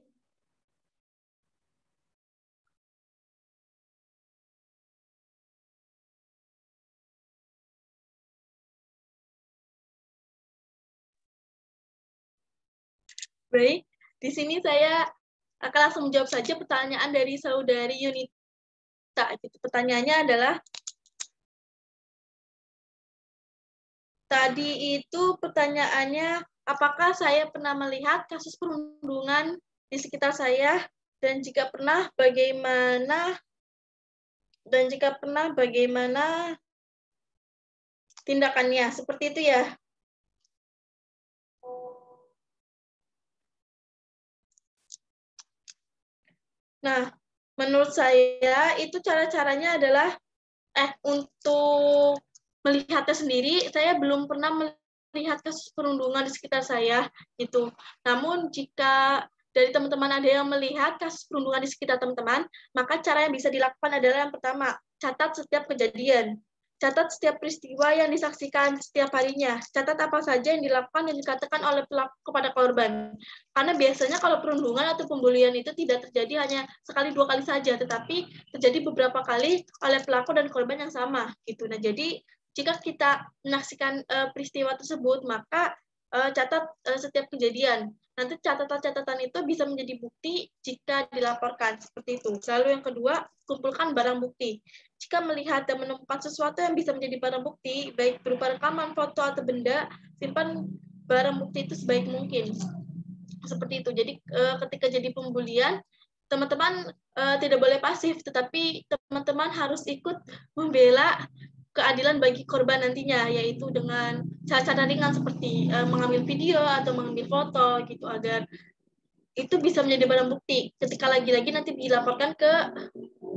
Baik, di sini saya akan langsung menjawab saja pertanyaan dari saudari Yunita. Pertanyaannya adalah, tadi itu pertanyaannya, apakah saya pernah melihat kasus perundungan di sekitar saya, dan jika pernah, bagaimana tindakannya, seperti itu ya. Nah, menurut saya itu cara-caranya adalah untuk melihatnya sendiri, saya belum pernah melihat kasus perundungan di sekitar saya gitu. Namun jika dari teman-teman ada yang melihat kasus perundungan di sekitar teman-teman, maka cara yang bisa dilakukan adalah yang pertama, catat setiap kejadian. Catat setiap peristiwa yang disaksikan setiap harinya. Catat apa saja yang dilakukan dan dikatakan oleh pelaku kepada korban. Karena biasanya kalau perundungan atau pembulian itu tidak terjadi hanya sekali dua kali saja, tetapi terjadi beberapa kali oleh pelaku dan korban yang sama. Gitu. Nah, jadi jika kita menyaksikan peristiwa tersebut, maka catat setiap kejadian. Nanti catatan-catatan itu bisa menjadi bukti jika dilaporkan, seperti itu. Lalu yang kedua, kumpulkan barang bukti. Jika melihat dan menemukan sesuatu yang bisa menjadi barang bukti, baik berupa rekaman, foto, atau benda, simpan barang bukti itu sebaik mungkin. Seperti itu. Jadi ketika jadi pembulian, teman-teman tidak boleh pasif, tetapi teman-teman harus ikut membela keadilan bagi korban nantinya, yaitu dengan cara-cara ringan seperti mengambil video atau mengambil foto gitu, agar itu bisa menjadi barang bukti ketika lagi-lagi nanti dilaporkan ke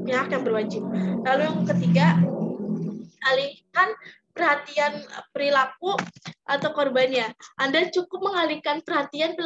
pihak yang berwajib. Lalu yang ketiga, alihkan perhatian perilaku atau korbannya. Anda cukup mengalihkan perhatian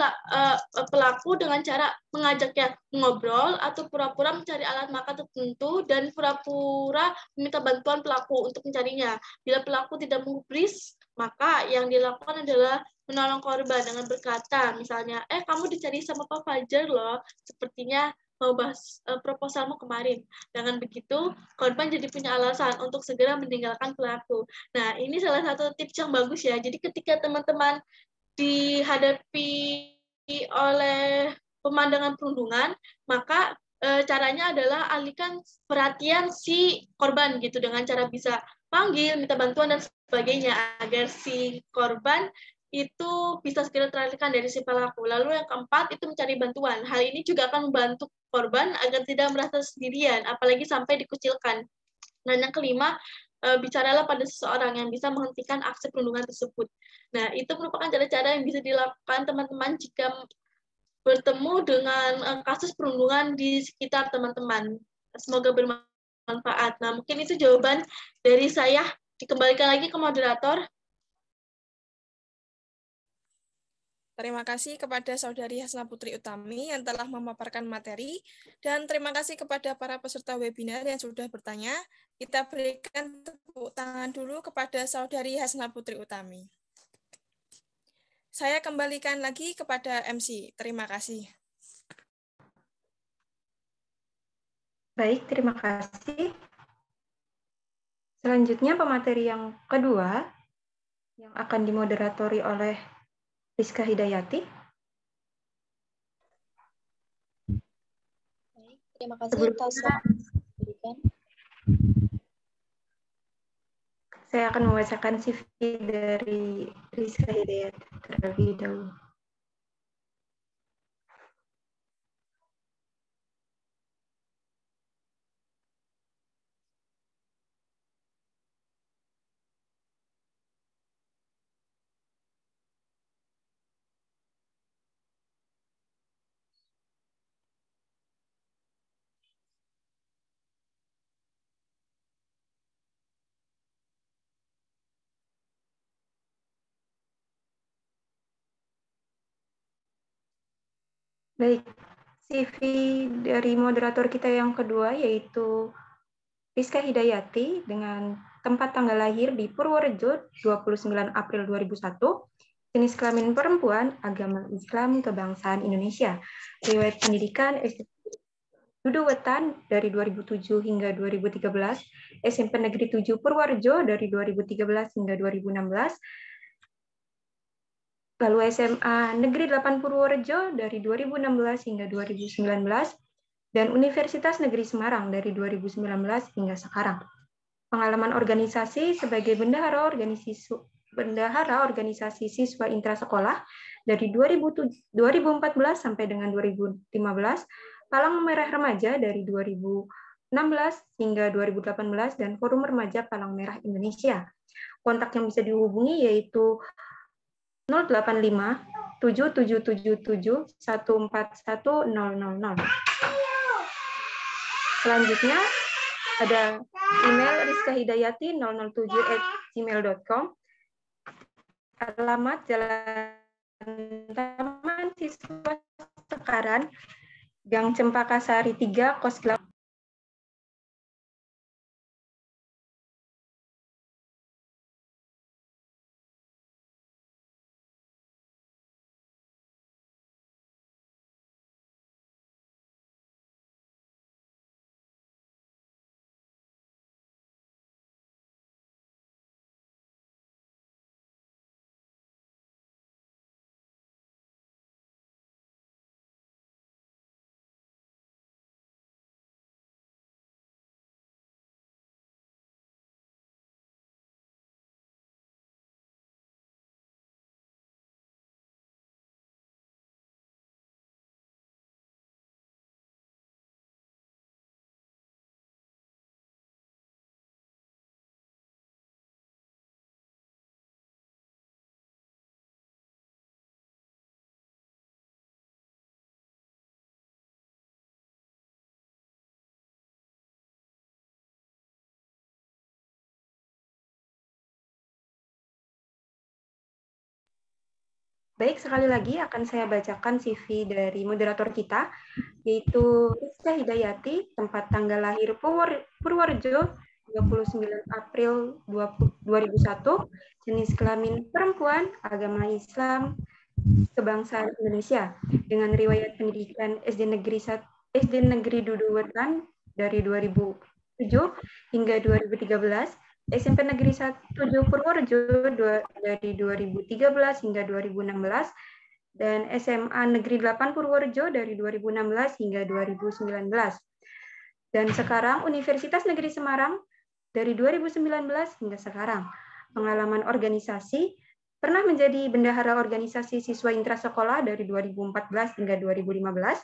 pelaku dengan cara mengajaknya ngobrol atau pura-pura mencari alat makan tertentu dan pura-pura meminta bantuan pelaku untuk mencarinya. Bila pelaku tidak menggubris, maka yang dilakukan adalah menolong korban dengan berkata, misalnya, kamu dicari sama Pak Fajar loh, sepertinya mau bahas proposalmu kemarin. Dengan begitu, korban jadi punya alasan untuk segera meninggalkan pelaku. Nah, ini salah satu tips yang bagus ya. Jadi ketika teman-teman dihadapi oleh pemandangan perundungan, maka caranya adalah alihkan perhatian si korban gitu, dengan cara bisa panggil, minta bantuan, dan sebagainya, agar si korban itu bisa segera teralihkan dari si pelaku. Lalu yang keempat, itu mencari bantuan. Hal ini juga akan membantu korban agar tidak merasa sendirian, apalagi sampai dikucilkan. Dan yang kelima, bicaralah pada seseorang yang bisa menghentikan aksi perundungan tersebut. Nah, itu merupakan cara-cara yang bisa dilakukan teman-teman jika bertemu dengan kasus perundungan di sekitar teman-teman. Semoga bermanfaat. Nah, mungkin itu jawaban dari saya. Dikembalikan lagi ke moderator. Terima kasih kepada Saudari Hasna Putri Utami yang telah memaparkan materi, dan terima kasih kepada para peserta webinar yang sudah bertanya. Kita berikan tepuk tangan dulu kepada Saudari Hasna Putri Utami. Saya kembalikan lagi kepada MC. Terima kasih. Baik, terima kasih. Selanjutnya pemateri yang kedua yang akan dimoderatori oleh Rizka Hidayati. Baik, terima kasih atas waktu yang diberikan. Saya akan membacakan CV dari Rizka Hidayati terlebih dahulu. Baik, CV dari moderator kita yang kedua yaitu Rizka Hidayati dengan tempat tanggal lahir di Purworejo 29 April 2001, jenis kelamin perempuan, agama Islam, kebangsaan Indonesia, riwayat pendidikan Dudu Wetan dari 2007 hingga 2013, SMP Negeri 7 Purworejo dari 2013 hingga 2016, lalu SMA Negeri 8 Purworejo dari 2016 hingga 2019, dan Universitas Negeri Semarang dari 2019 hingga sekarang. Pengalaman organisasi sebagai bendahara bendahara organisasi siswa intrasekolah dari 2014 sampai dengan 2015, Palang Merah Remaja dari 2016 hingga 2018, dan Forum Remaja Palang Merah Indonesia. Kontak yang bisa dihubungi yaitu 085 7777 141000. Selanjutnya ada email rizkahidayati007@gmail.com, alamat Jalan Taman Siswa Sekaran, Gang Cempaka Sari 3, Kos 8. Baik, sekali lagi akan saya bacakan CV dari moderator kita, yaitu Rizka Hidayati, tempat tanggal lahir Purworejo, 29 April 2001, jenis kelamin perempuan, agama Islam, kebangsaan Indonesia, dengan riwayat pendidikan SD Negeri Duduwetan dari 2007 hingga 2013, SMP Negeri 1 Purworejo dari 2013 hingga 2016, dan SMA Negeri 8 Purworejo dari 2016 hingga 2019. Dan sekarang Universitas Negeri Semarang dari 2019 hingga sekarang. Pengalaman organisasi, pernah menjadi bendahara organisasi siswa intrasekolah dari 2014 hingga 2015,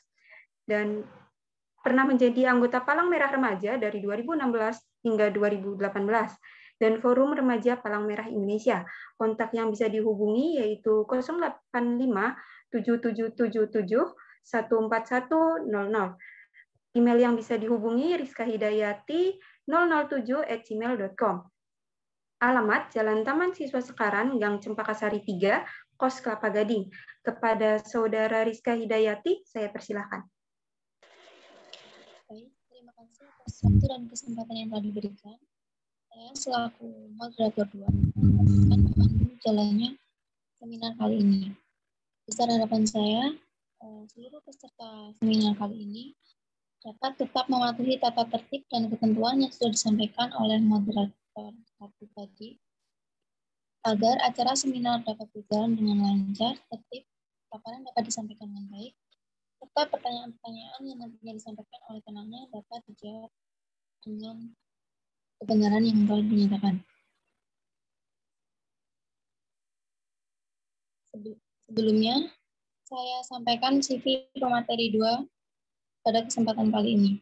dan pernah menjadi anggota Palang Merah Remaja dari 2016 hingga 2018, dan Forum Remaja Palang Merah Indonesia. Kontak yang bisa dihubungi yaitu 085 7777 14100. Email yang bisa dihubungi rizkahidayati007@gmail.com. Alamat Jalan Taman Siswa Sekaran, Gang Cempaka Sari 3, Kos Kelapa Gading. Kepada Saudara Rizka Hidayati, saya persilahkan. Baik, terima kasih atas waktu dan kesempatan yang telah diberikan. Saya selaku moderator 2 akan memandu jalannya seminar kali ini. Besar harapan saya, seluruh peserta seminar kali ini dapat tetap mematuhi tata tertib dan ketentuan yang sudah disampaikan oleh moderator satu tadi, agar acara seminar dapat berjalan dengan lancar, tertib, paparan dapat disampaikan dengan baik, serta pertanyaan-pertanyaan yang nantinya disampaikan oleh penanya dapat dijawab dengan kebenaran yang telah dinyatakan. Sebelumnya, saya sampaikan CV pemateri 2 pada kesempatan kali ini.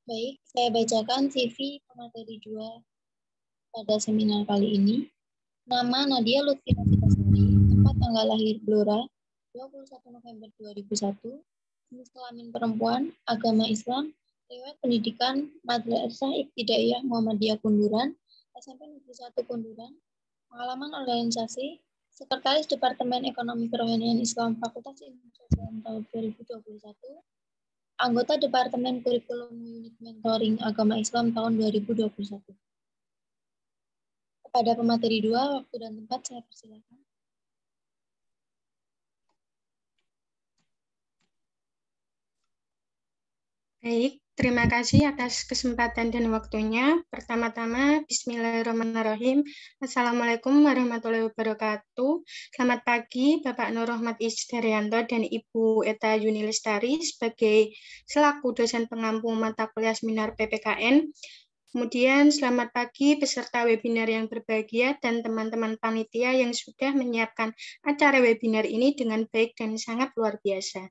Baik, saya bacakan CV pemateri 2 pada seminar kali ini. Nama Nadia Lutfina Sitasari, tempat tanggal lahir Blora, 21 November 2001, jenis kelamin perempuan, agama Islam, riwayat pendidikan Madrasah Ibtidaiyah Muhammadiyah Kunduran, SMP Negeri 1 Kunduran, pengalaman organisasi, Sekretaris Departemen Ekonomi Kerohanian Islam Fakultas Ilmu Sosial tahun 2021, anggota Departemen Kurikulum Unit Mentoring Agama Islam tahun 2021. Kepada pemateri 2, waktu dan tempat saya persilakan. Baik, terima kasih atas kesempatan dan waktunya. Pertama-tama, bismillahirrahmanirrahim. Assalamualaikum warahmatullahi wabarakatuh. Selamat pagi, Bapak Nur Rahmat Isdaryanto dan Ibu Eta Yuni Lestari sebagai selaku dosen pengampu mata kuliah seminar PPKN. Kemudian selamat pagi peserta webinar yang berbahagia dan teman-teman panitia yang sudah menyiapkan acara webinar ini dengan baik dan sangat luar biasa.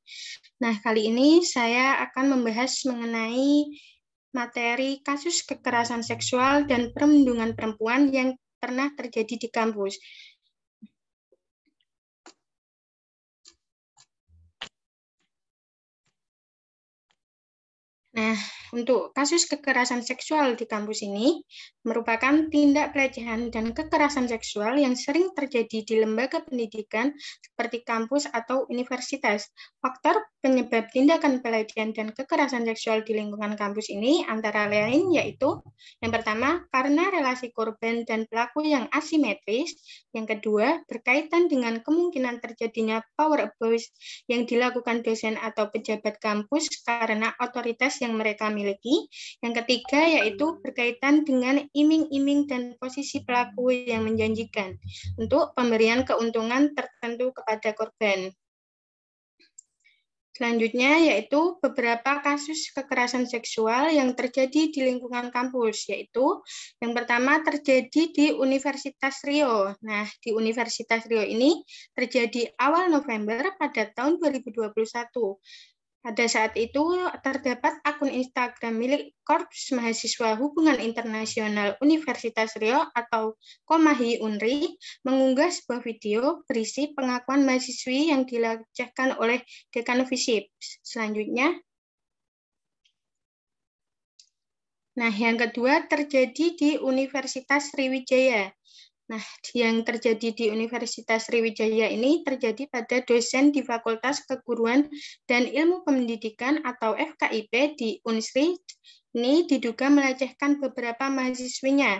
Nah, kali ini saya akan membahas mengenai materi kasus kekerasan seksual dan perlindungan perempuan yang pernah terjadi di kampus. Nah, untuk kasus kekerasan seksual di kampus ini merupakan tindak pelecehan dan kekerasan seksual yang sering terjadi di lembaga pendidikan seperti kampus atau universitas. Faktor penyebab tindakan pelecehan dan kekerasan seksual di lingkungan kampus ini antara lain yaitu yang pertama, karena relasi korban dan pelaku yang asimetris. Yang kedua, berkaitan dengan kemungkinan terjadinya power abuse yang dilakukan dosen atau pejabat kampus karena otoritas yang mereka miliki. Yang ketiga yaitu berkaitan dengan iming-iming dan posisi pelaku yang menjanjikan untuk pemberian keuntungan tertentu kepada korban. Selanjutnya yaitu beberapa kasus kekerasan seksual yang terjadi di lingkungan kampus, yaitu yang pertama terjadi di Universitas Riau. Nah, di Universitas Riau ini terjadi awal November pada tahun 2021. Pada saat itu terdapat akun Instagram milik Korps Mahasiswa Hubungan Internasional Universitas Riau atau Komahi Unri mengunggah sebuah video berisi pengakuan mahasiswi yang dilecehkan oleh Dekan FISIP. Selanjutnya, yang kedua terjadi di Universitas Sriwijaya. Nah, yang terjadi di Universitas Sriwijaya ini terjadi pada dosen di Fakultas Keguruan dan Ilmu Pendidikan atau FKIP di Unsri. Ini diduga melecehkan beberapa mahasiswinya.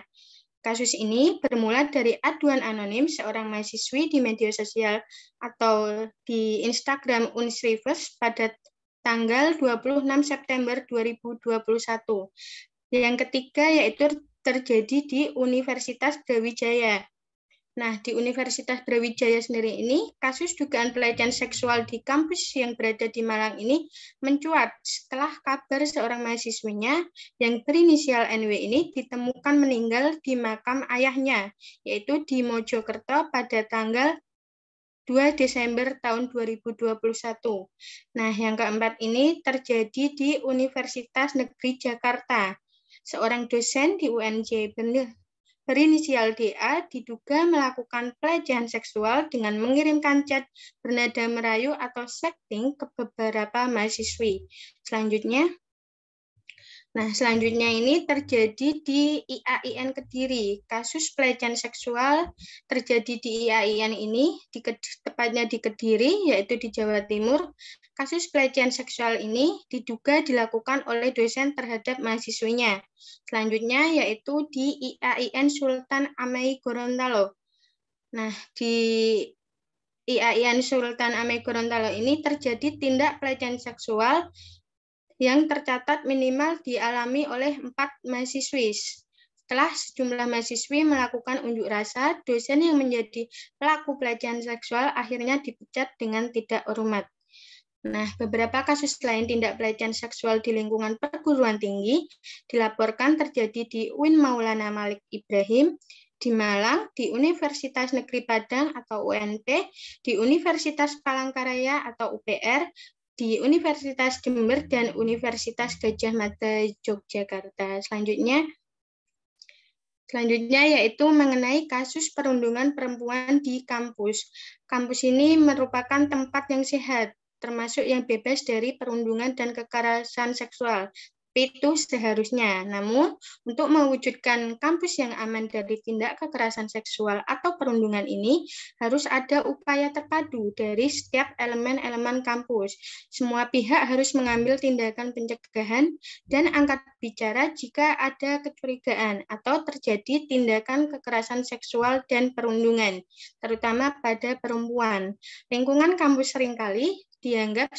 Kasus ini bermula dari aduan anonim seorang mahasiswi di media sosial atau di Instagram Unsrivers pada tanggal 26 September 2021. Yang ketiga yaitu terjadi di Universitas Brawijaya. Nah, di Universitas Brawijaya sendiri ini, kasus dugaan pelecehan seksual di kampus yang berada di Malang ini mencuat setelah kabar seorang mahasiswinya yang berinisial NW ini ditemukan meninggal di makam ayahnya, yaitu di Mojokerto pada tanggal 2 Desember tahun 2021. Nah, yang keempat ini terjadi di Universitas Negeri Jakarta. Seorang dosen di UNJ berinisial DA diduga melakukan pelecehan seksual dengan mengirimkan chat bernada merayu atau sexting ke beberapa mahasiswi. Selanjutnya ini terjadi di IAIN Kediri. Kasus pelecehan seksual terjadi di IAIN ini, tepatnya di Kediri, yaitu di Jawa Timur. Kasus pelecehan seksual ini diduga dilakukan oleh dosen terhadap mahasiswinya. Selanjutnya yaitu di IAIN Sultan Amai Gorontalo. Nah, di IAIN Sultan Amai Gorontalo ini terjadi tindak pelecehan seksual yang tercatat minimal dialami oleh 4 mahasiswi. Setelah sejumlah mahasiswi melakukan unjuk rasa, dosen yang menjadi pelaku pelecehan seksual akhirnya dipecat dengan tidak hormat. Nah, beberapa kasus lain tindak pelecehan seksual di lingkungan perguruan tinggi dilaporkan terjadi di UIN Maulana Malik Ibrahim, di Malang, di Universitas Negeri Padang atau UNP, di Universitas Palangkaraya atau UPR, di Universitas Jember, dan Universitas Gadjah Mada Yogyakarta. Selanjutnya yaitu mengenai kasus perundungan perempuan di kampus. Kampus ini merupakan tempat yang sehat, termasuk yang bebas dari perundungan dan kekerasan seksual. itu seharusnya. Namun, untuk mewujudkan kampus yang aman dari tindak kekerasan seksual atau perundungan ini, harus ada upaya terpadu dari setiap elemen-elemen kampus. Semua pihak harus mengambil tindakan pencegahan dan angkat bicara jika ada kecurigaan atau terjadi tindakan kekerasan seksual dan perundungan, terutama pada perempuan. Lingkungan kampus seringkali dianggap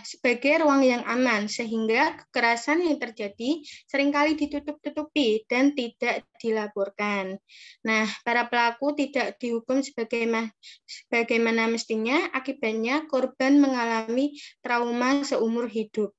sebagai ruang yang aman, sehingga kekerasan yang terjadi seringkali ditutup-tutupi dan tidak dilaporkan. Nah, para pelaku tidak dihukum sebagaimana mestinya, akibatnya korban mengalami trauma seumur hidup.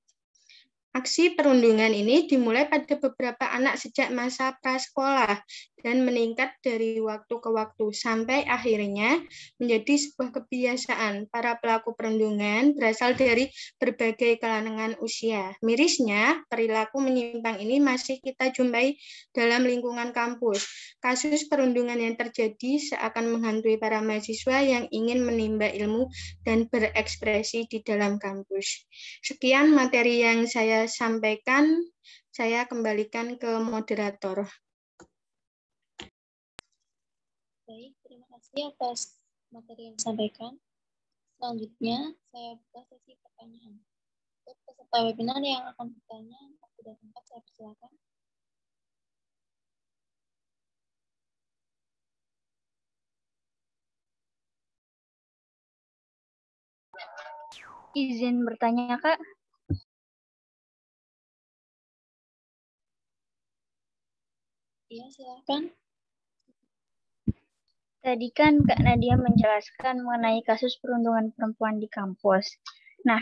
Aksi perundungan ini dimulai pada beberapa anak sejak masa prasekolah dan meningkat dari waktu ke waktu sampai akhirnya menjadi sebuah kebiasaan. Para pelaku perundungan berasal dari berbagai kalangan usia. Mirisnya, perilaku menyimpang ini masih kita jumpai dalam lingkungan kampus. Kasus perundungan yang terjadi seakan menghantui para mahasiswa yang ingin menimba ilmu dan berekspresi di dalam kampus. Sekian materi yang saya sampaikan, saya kembalikan ke moderator. Baik, terima kasih atas materi yang disampaikan. Selanjutnya, saya buka sesi pertanyaan. Untuk peserta webinar yang akan bertanya, sudah tempat, saya persilakan. Izin bertanya, Kak. Iya, silakan. Tadi kan Kak Nadia menjelaskan mengenai kasus perundungan perempuan di kampus. Nah,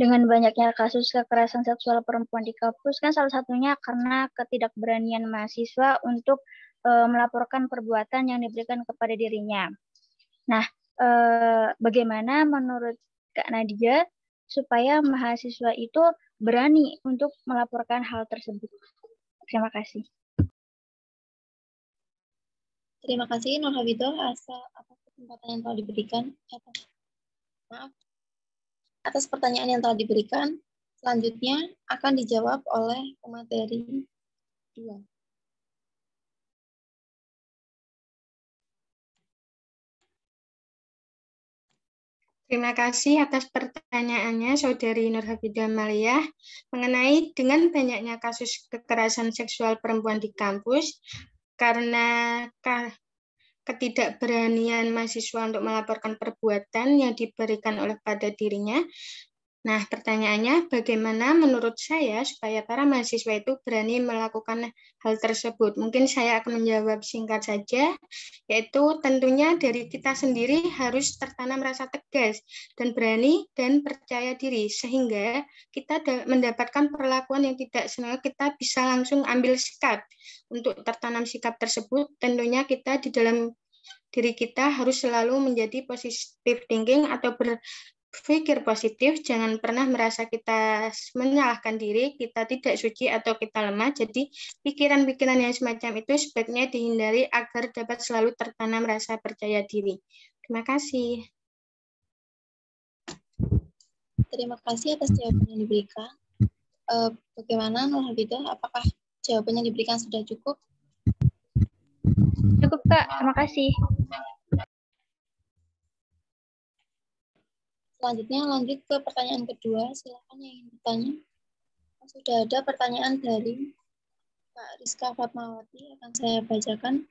dengan banyaknya kasus kekerasan seksual perempuan di kampus kan salah satunya karena ketidakberanian mahasiswa untuk melaporkan perbuatan yang diberikan kepada dirinya. Nah, bagaimana menurut Kak Nadia supaya mahasiswa itu berani untuk melaporkan hal tersebut? Terima kasih. Terima kasih Nur Habidah atas kesempatan yang telah diberikan. Atas pertanyaan yang telah diberikan. Selanjutnya akan dijawab oleh pemateri 2. Terima kasih atas pertanyaannya, Saudari Nur Habidah Maliyah, mengenai dengan banyaknya kasus kekerasan seksual perempuan di kampus, karena ketidakberanian mahasiswa untuk melaporkan perbuatan yang diberikan oleh pada dirinya. Nah, pertanyaannya, bagaimana menurut saya supaya para mahasiswa itu berani melakukan hal tersebut? Mungkin saya akan menjawab singkat saja, yaitu tentunya dari kita sendiri harus tertanam rasa tegas dan berani dan percaya diri, sehingga kita mendapatkan perlakuan yang tidak sengaja, kita bisa langsung ambil sikap. Untuk tertanam sikap tersebut, tentunya kita di dalam diri kita harus selalu menjadi positive thinking atau berpikir positif, jangan pernah merasa kita menyalahkan diri, kita tidak suci atau kita lemah. Jadi pikiran-pikiran yang semacam itu sebaiknya dihindari agar dapat selalu tertanam rasa percaya diri. Terima kasih. Terima kasih atas jawaban yang diberikan. Bagaimana Nur Habidah, apakah jawaban yang diberikan sudah cukup? Cukup, Kak. Terima kasih. Selanjutnya lanjut ke pertanyaan kedua. Silakan yang ingin bertanya. Sudah ada pertanyaan dari Kak Rizka Fatmawati, akan saya bacakan.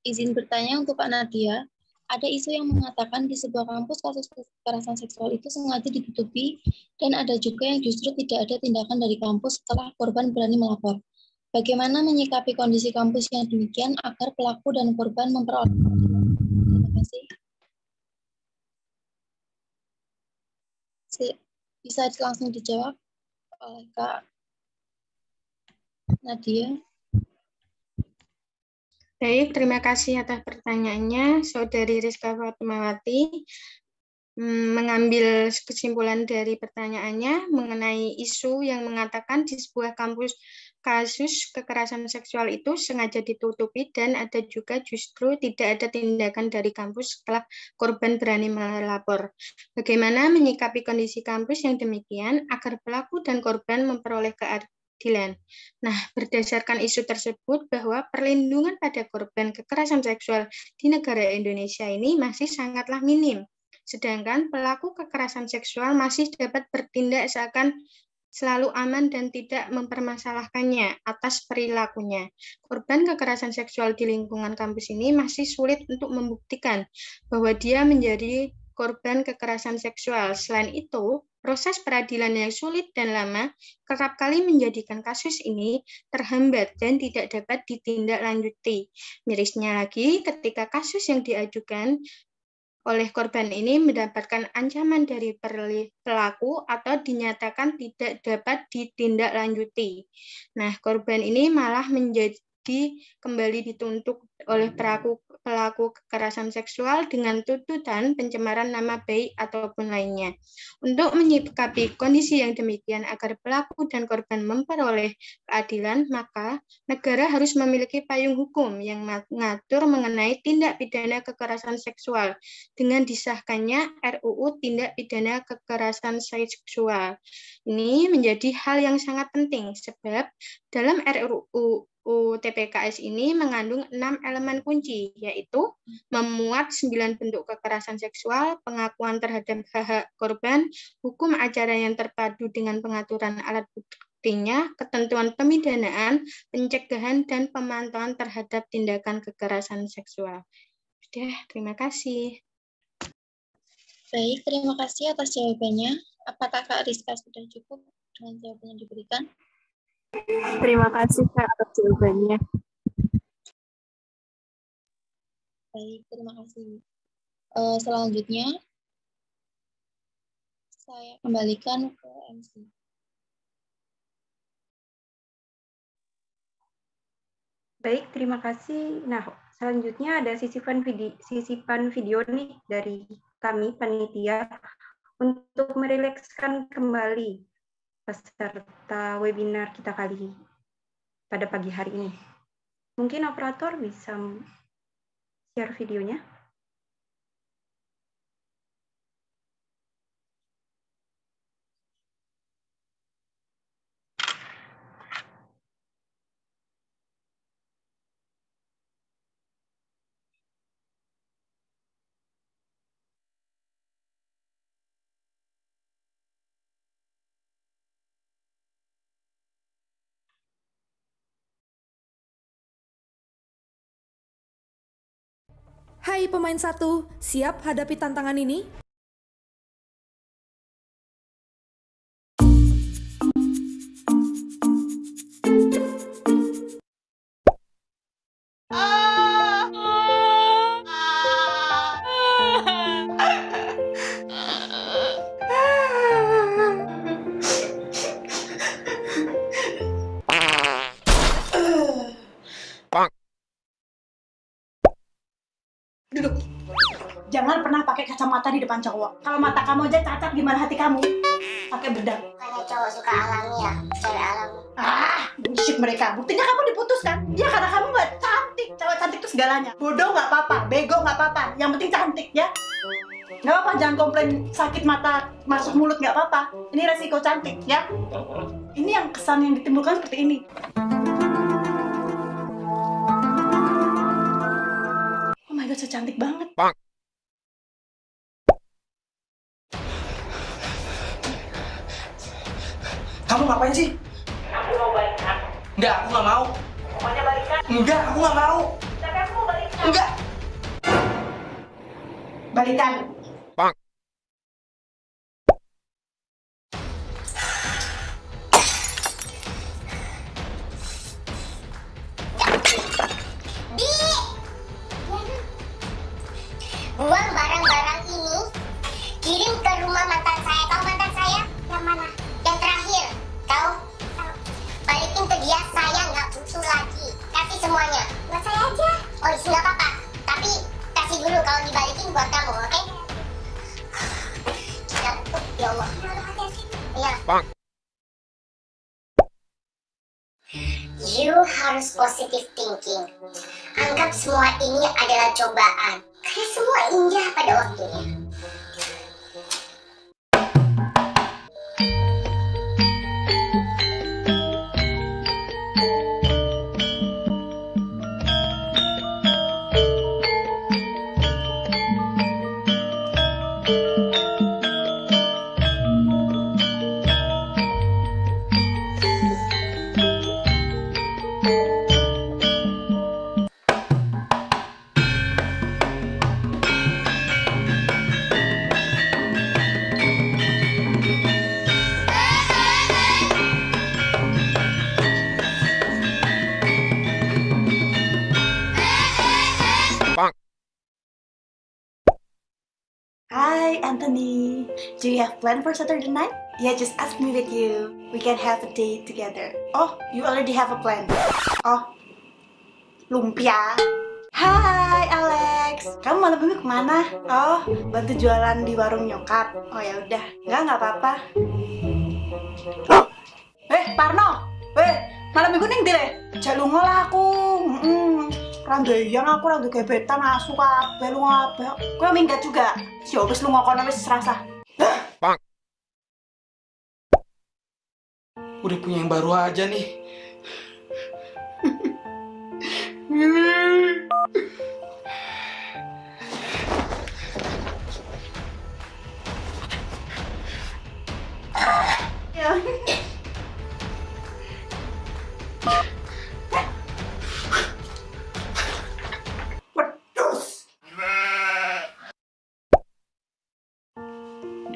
Izin bertanya untuk Kak Nadia. Ada isu yang mengatakan di sebuah kampus kasus kekerasan seksual itu sengaja ditutupi dan ada juga yang justru tidak ada tindakan dari kampus setelah korban berani melapor. Bagaimana menyikapi kondisi kampus yang demikian agar pelaku dan korban memperoleh keadilan? Terima kasih. Bisa langsung dijawab oleh Kak Nadia. Baik, terima kasih atas pertanyaannya, Saudari Rizka Fatmawati. Mengambil kesimpulan dari pertanyaannya mengenai isu yang mengatakan di sebuah kampus kasus kekerasan seksual itu sengaja ditutupi dan ada juga justru tidak ada tindakan dari kampus setelah korban berani melapor. Bagaimana menyikapi kondisi kampus yang demikian agar pelaku dan korban memperoleh keadilan? Nah, berdasarkan isu tersebut bahwa perlindungan pada korban kekerasan seksual di negara Indonesia ini masih sangatlah minim. Sedangkan pelaku kekerasan seksual masih dapat bertindak seakan selalu aman dan tidak mempermasalahkannya atas perilakunya. Korban kekerasan seksual di lingkungan kampus ini masih sulit untuk membuktikan bahwa dia menjadi korban kekerasan seksual. Selain itu, proses peradilan yang sulit dan lama kerap kali menjadikan kasus ini terhambat dan tidak dapat ditindaklanjuti. Mirisnya lagi, ketika kasus yang diajukan oleh korban ini mendapatkan ancaman dari pelaku atau dinyatakan tidak dapat ditindaklanjuti. Nah, korban ini malah menjadi kembali dituntut oleh pelaku kekerasan seksual dengan tuntutan pencemaran nama baik ataupun lainnya. Untuk menyikapi kondisi yang demikian agar pelaku dan korban memperoleh keadilan, maka negara harus memiliki payung hukum yang mengatur mengenai tindak pidana kekerasan seksual dengan disahkannya RUU Tindak Pidana Kekerasan Seksual. Ini menjadi hal yang sangat penting sebab dalam RUU TPKS ini mengandung 6 elemen kunci, yaitu memuat 9 bentuk kekerasan seksual, pengakuan terhadap hak korban, hukum acara yang terpadu dengan pengaturan alat buktinya, ketentuan pemidanaan, pencegahan, dan pemantauan terhadap tindakan kekerasan seksual. Sudah, terima kasih. Baik, terima kasih atas jawabannya. Apakah Kak Rizka sudah cukup dengan jawaban yang diberikan? Terima kasih Kak atas jawabannya. Baik, terima kasih. Selanjutnya, saya kembalikan ke MC. Baik, terima kasih. Nah, selanjutnya ada sisipan video nih dari kami, panitia, untuk merilekskan kembali peserta webinar kita pada pagi hari ini. Mungkin operator bisa share videonya. Hai pemain 1, siap hadapi tantangan ini? Duduk. Jangan pernah pakai kacamata di depan cowok. Kalau mata kamu aja cacat, gimana hati kamu? Pakai bedak. Karena cowok suka alami ya, cewek alami. Bullshit mereka. Buktinya kamu diputuskan. Ya karena kamu nggak cantik. Cewek cantik itu segalanya. Bodoh nggak apa-apa, bego nggak apa-apa. Yang penting cantik ya. Nggak apa-apa, jangan komplain sakit mata masuk mulut, nggak apa-apa. Ini resiko cantik ya. Ini yang kesan yang ditimbulkan seperti ini. Oh my god, so cantik banget. Kamu ngapain sih? Aku mau balikan. Enggak, aku nggak mau. Pokoknya balikan. Enggak, aku nggak mau. Tapi aku mau balikan. Enggak. Balikan. Buang barang-barang ini, kirim ke rumah mantan saya. Tahu mantan saya? Yang mana? Yang terakhir. Tahu? Balikin ke dia, saya nggak butuh lagi. Kasih semuanya. Buat saya aja. Oh, nggak apa-apa. Tapi kasih dulu, kalau dibalikin buat kamu, oke? Ya Allah. Iya. harus positive thinking. Anggap semua ini adalah cobaan. Karena semua indah pada waktunya. Hi, Anthony. Do you have plan for Saturday night? Yeah, just ask me with you. We can have a date together. Oh, you already have a plan. Oh, lumpia. Hai, Alex. Kamu malam minggu kemana? Oh, bantu jualan di warung nyokap. Oh ya udah, nggak apa-apa. Parno. Malam minggu ning ndi le? Jak lunga lah aku. Randeyang aku rada gebetan asu kabeh lu ngapa. Kowe minggat juga. Ya wis lunga kono wis serasa. Bang. Udah punya yang baru aja nih. Ya.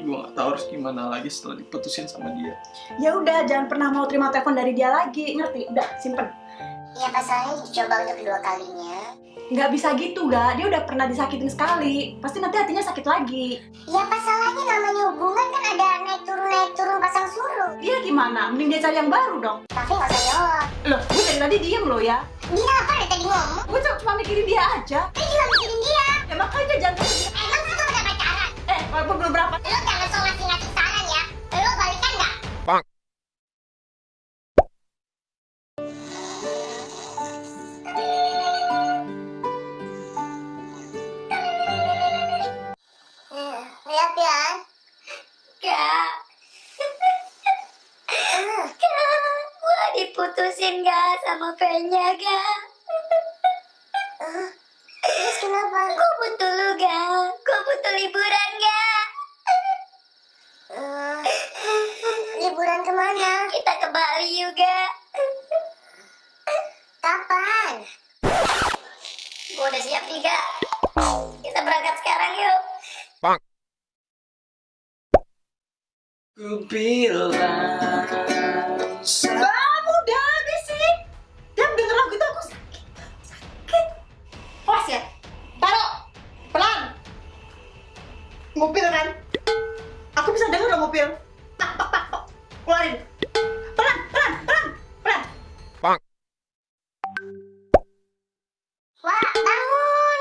Gue gak tahu harus gimana lagi setelah diputusin sama dia. Ya udah, jangan pernah mau terima telepon dari dia lagi, ngerti? Udah, simpen. Ya pasalnya dicoba untuk kedua kalinya. Nggak bisa gitu, Ga. Dia udah pernah disakitin sekali. Pasti nanti hatinya sakit lagi. Ya pasalnya namanya hubungan kan ada naik turun pasang surut. Dia gimana? Mending dia cari yang baru dong. Tapi nggak usah jawab. Loh, gue dari tadi diem loh ya. Dia apa dari tadi ngomong? Gue cuma mikirin dia aja. Dia juga mikirin dia. Ya makanya jangan kesini. Emang lu udah pacaran? Walaupun belum berapa. Lu jangan so ngasih saran ya. Lu balikan nggak? Bang. Lihat ya. Kak. Kak, gua diputusin gak sama Fenya, Kak? Terus kenapa? Gua butuh lu, Kak. Gua butuh liburan, Kak. Liburan kemana? Kita ke Bali juga. Kapan? Gua udah siap nih, Kak. Kita berangkat sekarang yuk. Bang. Ku bilang Kamu udah habis sih. Tiap denger lagu itu aku sakit. Awas ya. Taruh. Pelan. Ngupil kan? Aku bisa denger lo ngupil. Tak. Keluarin. Pelan. Bang. Wah, bangun.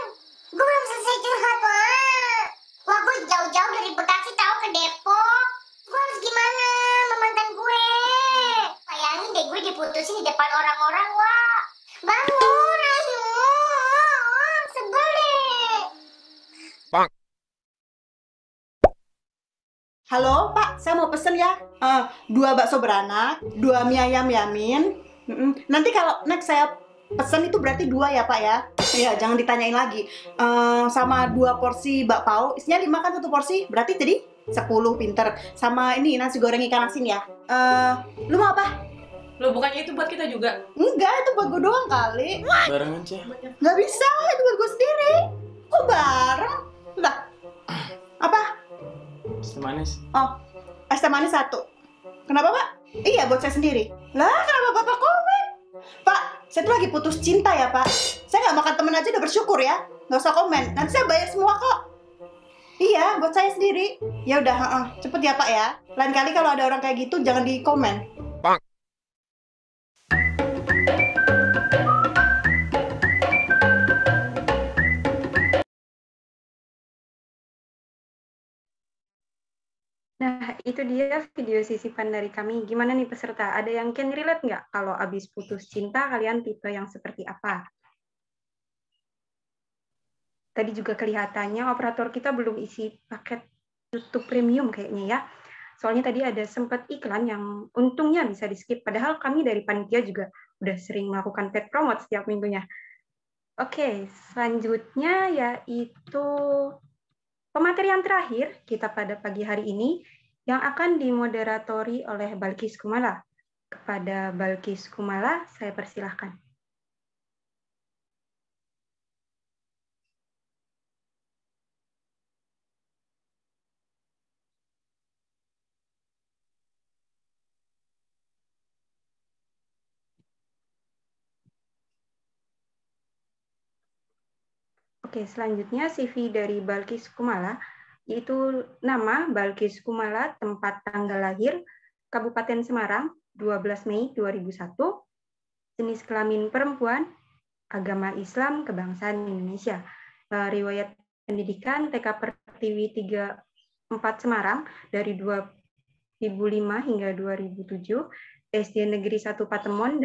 Gue belum selesai curhat, Wah. Wah, gue jauh-jauh dari Bekasi tahu ke Depok. Gue harus gimana sama mantan gue? Bayangin deh gue diputusin di depan orang-orang, Wah. Bangun, ayo. Sebel deh. Bang. Halo, Pak. Saya mau pesen ya. 2 bakso beranak, 2 mie ayam yamin. Nanti kalau next saya pesen itu berarti 2 ya, Pak ya? Iya, jangan ditanyain lagi. Sama 2 porsi bakpao, isinya 5 kan 1 porsi, berarti jadi 10, pinter. Sama ini nasi goreng ikan asin ya. Lu mau apa? Lo bukannya itu buat kita juga? Enggak, itu buat gue doang kali. Barengan aja. Nggak bisa, itu buat gue sendiri. Kok bareng? Udah. Apa? Es teh manis. Oh, es teh manis 1. Kenapa, Pak? Iya, buat saya sendiri. Lah, kenapa Bapak komen? Pak, saya tuh lagi putus cinta ya, Pak. Saya nggak makan temen aja udah bersyukur ya. Nggak usah komen, nanti saya bayar semua kok. Iya, buat saya sendiri. Ya udah, cepet ya, Pak ya. Lain kali kalau ada orang kayak gitu, jangan di komen. Bang. Nah, itu itu dia video sisipan dari kami. Gimana nih peserta? Ada yang can relate nggak kalau abis putus cinta kalian tipe yang seperti apa? Tadi juga kelihatannya operator kita belum isi paket YouTube Premium kayaknya ya. Soalnya tadi ada sempat iklan yang untungnya bisa di-skip. Padahal kami dari panitia juga udah sering melakukan paid promote setiap minggunya. Oke, selanjutnya yaitu pemateri yang terakhir kita pada pagi hari ini yang akan dimoderatori oleh Balkis Kumala. Kepada Balkis Kumala, saya persilahkan. Oke, selanjutnya CV dari Balkis Kumala, yaitu nama Balkis Kumala, tempat tanggal lahir, Kabupaten Semarang, 12 Mei 2001, jenis kelamin perempuan, agama Islam, kebangsaan Indonesia, riwayat pendidikan TK Pertiwi 34 Semarang dari 2005 hingga 2007, SD Negeri 1 Patemon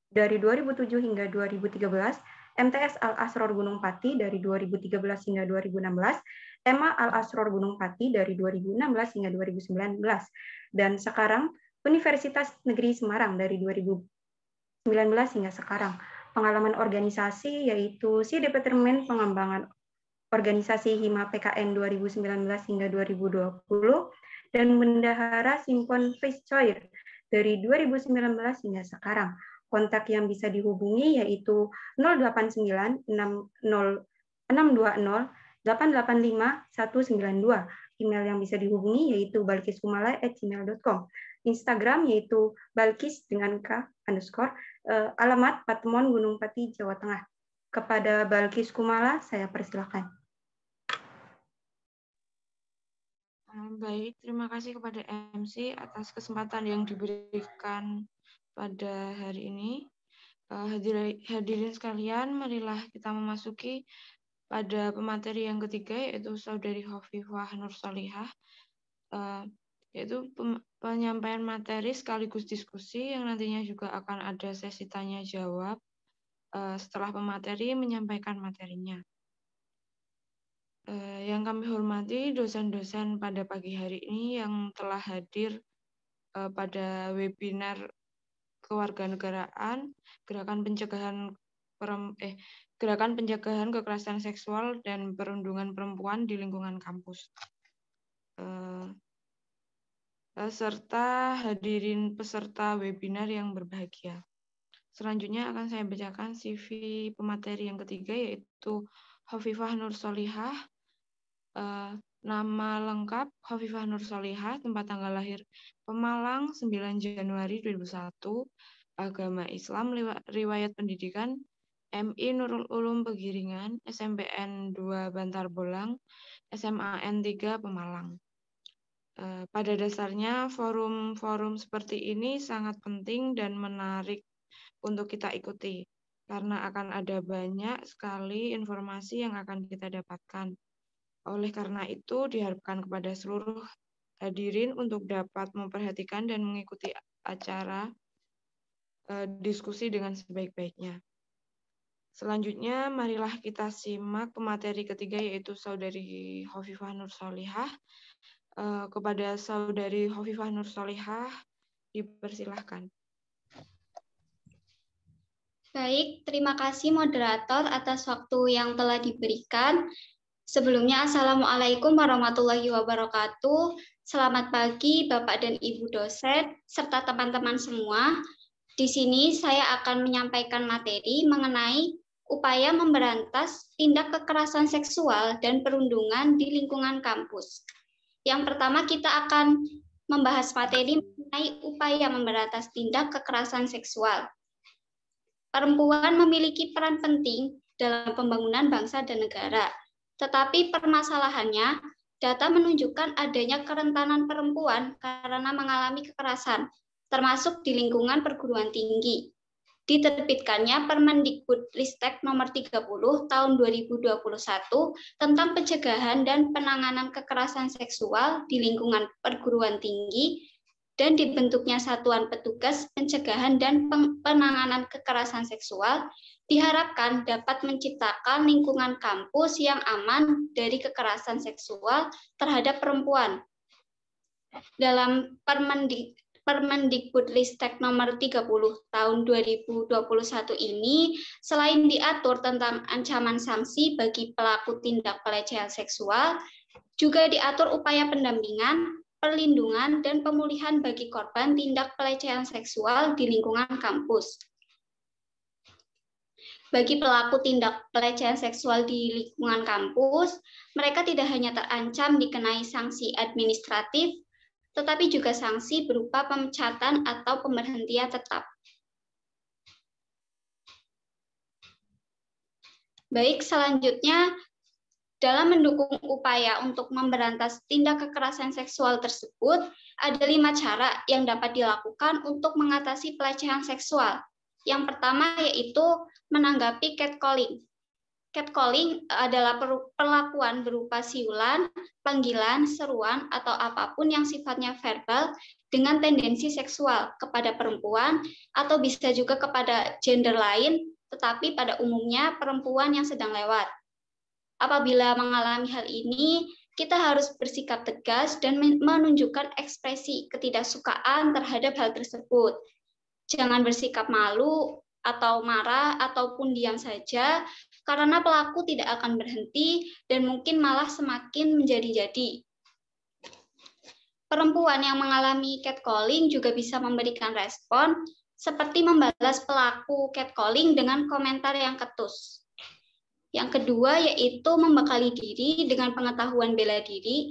dari 2007 hingga 2013, MTS Al-Asror Gunung Pati dari 2013 hingga 2016, EMA Al-Asror Gunung Pati dari 2016 hingga 2019, dan sekarang Universitas Negeri Semarang dari 2019 hingga sekarang. Pengalaman organisasi yaitu si Departemen Pengembangan Organisasi Hima PKN 2019 hingga 2020, dan Bendahara Simpon Viceroy dari 2019 hingga sekarang. Kontak yang bisa dihubungi yaitu 089 620 885 192. Email yang bisa dihubungi yaitu balkiskumala@gmail.com. Instagram yaitu balkis dengan k_, alamat Patemon Gunung Pati, Jawa Tengah. Kepada Balkis Kumala, saya persilakan. Baik, terima kasih kepada MC atas kesempatan yang diberikan pada hari ini. Hadirin sekalian, marilah kita memasuki pada pemateri yang ketiga, yaitu Saudari Hovifah Nur Solihah, yaitu penyampaian materi sekaligus diskusi yang nantinya juga akan ada sesi tanya jawab setelah pemateri menyampaikan materinya. Yang kami hormati dosen-dosen pada pagi hari ini yang telah hadir pada webinar kewarganegaraan, gerakan pencegahan kekerasan seksual dan perundungan perempuan di lingkungan kampus, serta hadirin peserta webinar yang berbahagia. Selanjutnya akan saya bacakan CV pemateri yang ketiga, yaitu Hovifah Nur Solihah. Nama lengkap Hovifah Nur Solihah, tempat tanggal lahir Pemalang 9 Januari 2001, agama Islam, riwayat pendidikan MI Nurul Ulum Pegiringan, SMPN 2 Bantar Bolang, SMAN 3 Pemalang. Pada dasarnya forum-forum seperti ini sangat penting dan menarik untuk kita ikuti, karena akan ada banyak sekali informasi yang akan kita dapatkan. Oleh karena itu, diharapkan kepada seluruh hadirin untuk dapat memperhatikan dan mengikuti acara diskusi dengan sebaik-baiknya. Selanjutnya, marilah kita simak pemateri ketiga, yaitu Saudari Hovifah Nur Solihah. Kepada Saudari Hovifah Nur Solihah, dipersilahkan. Baik, terima kasih moderator atas waktu yang telah diberikan. Sebelumnya, Assalamualaikum warahmatullahi wabarakatuh. Selamat pagi Bapak dan Ibu dosen, serta teman-teman semua. Di sini saya akan menyampaikan materi mengenai upaya memberantas tindak kekerasan seksual dan perundungan di lingkungan kampus. Yang pertama, kita akan membahas materi mengenai upaya memberantas tindak kekerasan seksual. Perempuan memiliki peran penting dalam pembangunan bangsa dan negara. Tetapi permasalahannya, data menunjukkan adanya kerentanan perempuan karena mengalami kekerasan, termasuk di lingkungan perguruan tinggi. diterbitkannya Permendikbudristek nomor 30 tahun 2021 tentang pencegahan dan penanganan kekerasan seksual di lingkungan perguruan tinggi dan dibentuknya Satuan Petugas Pencegahan dan Penanganan Kekerasan Seksual diharapkan dapat menciptakan lingkungan kampus yang aman dari kekerasan seksual terhadap perempuan. Dalam Permendikbudristek nomor 30 tahun 2021 ini, selain diatur tentang ancaman sanksi bagi pelaku tindak pelecehan seksual, juga diatur upaya pendampingan, perlindungan, dan pemulihan bagi korban tindak pelecehan seksual di lingkungan kampus. Bagi pelaku tindak pelecehan seksual di lingkungan kampus, mereka tidak hanya terancam dikenai sanksi administratif, tetapi juga sanksi berupa pemecatan atau pemberhentian tetap. Baik, selanjutnya dalam mendukung upaya untuk memberantas tindak kekerasan seksual tersebut, ada 5 cara yang dapat dilakukan untuk mengatasi pelecehan seksual. Yang pertama yaitu menanggapi catcalling. Catcalling adalah perlakuan berupa siulan, panggilan, seruan, atau apapun yang sifatnya verbal dengan tendensi seksual kepada perempuan atau bisa juga kepada gender lain, tetapi pada umumnya perempuan yang sedang lewat. Apabila mengalami hal ini, kita harus bersikap tegas dan menunjukkan ekspresi ketidaksukaan terhadap hal tersebut. Jangan bersikap malu atau marah ataupun diam saja, karena pelaku tidak akan berhenti dan mungkin malah semakin menjadi-jadi. Perempuan yang mengalami catcalling juga bisa memberikan respon, seperti membalas pelaku catcalling dengan komentar yang ketus. Yang kedua yaitu membekali diri dengan pengetahuan bela diri.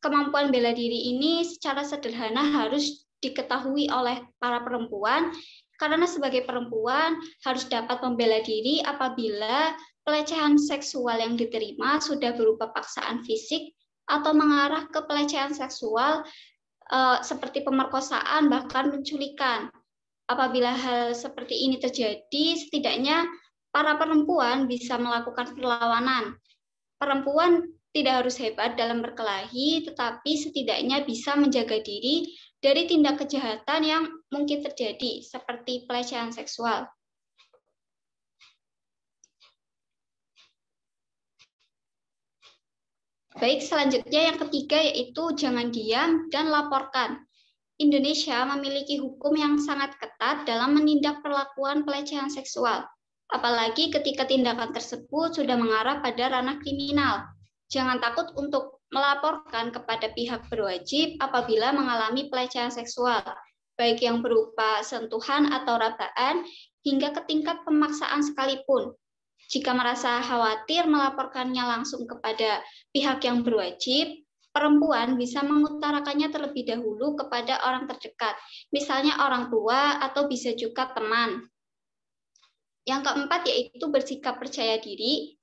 Kemampuan bela diri ini secara sederhana harus diketahui oleh para perempuan, karena sebagai perempuan harus dapat membela diri apabila pelecehan seksual yang diterima sudah berupa paksaan fisik atau mengarah ke pelecehan seksual seperti pemerkosaan bahkan penculikan. Apabila hal seperti ini terjadi, setidaknya para perempuan bisa melakukan perlawanan. Perempuan tidak harus hebat dalam berkelahi, tetapi setidaknya bisa menjaga diri dari tindak kejahatan yang mungkin terjadi, seperti pelecehan seksual. Baik, selanjutnya yang ketiga yaitu jangan diam dan laporkan. Indonesia memiliki hukum yang sangat ketat dalam menindak perlakuan pelecehan seksual, apalagi ketika tindakan tersebut sudah mengarah pada ranah kriminal. Jangan takut untuk melaporkan kepada pihak berwajib apabila mengalami pelecehan seksual, baik yang berupa sentuhan atau rabaan hingga ke tingkat pemaksaan sekalipun. Jika merasa khawatir melaporkannya langsung kepada pihak yang berwajib, perempuan bisa mengutarakannya terlebih dahulu kepada orang terdekat, misalnya orang tua atau bisa juga teman. Yang keempat yaitu bersikap percaya diri.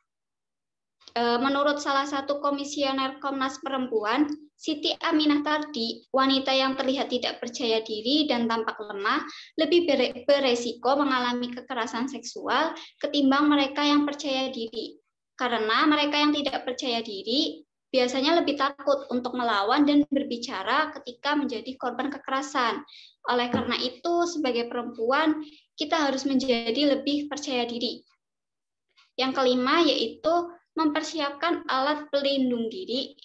Menurut salah satu komisioner Komnas Perempuan, Siti Aminah Tardi, wanita yang terlihat tidak percaya diri dan tampak lemah lebih beresiko mengalami kekerasan seksual ketimbang mereka yang percaya diri. Karena mereka yang tidak percaya diri biasanya lebih takut untuk melawan dan berbicara ketika menjadi korban kekerasan. Oleh karena itu, sebagai perempuan, kita harus menjadi lebih percaya diri. Yang kelima yaitu mempersiapkan alat pelindung diri.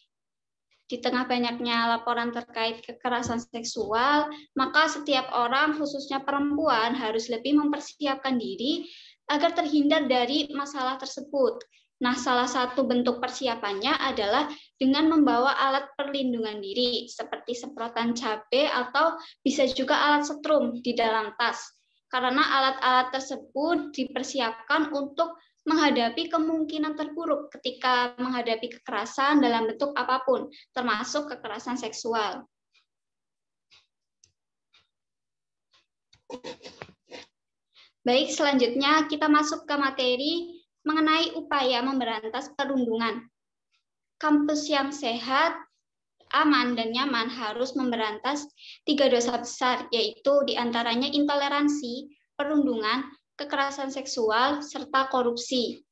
Di tengah banyaknya laporan terkait kekerasan seksual, maka setiap orang, khususnya perempuan, harus lebih mempersiapkan diri agar terhindar dari masalah tersebut. Nah, salah satu bentuk persiapannya adalah dengan membawa alat perlindungan diri, seperti semprotan cabai atau bisa juga alat setrum di dalam tas. Karena alat-alat tersebut dipersiapkan untuk menghadapi kemungkinan terburuk ketika menghadapi kekerasan dalam bentuk apapun, termasuk kekerasan seksual. Baik, selanjutnya kita masuk ke materi mengenai upaya memberantas perundungan. Kampus yang sehat, aman, dan nyaman harus memberantas 3 dosa besar, yaitu diantaranya intoleransi, perundungan, kekerasan seksual, serta korupsi.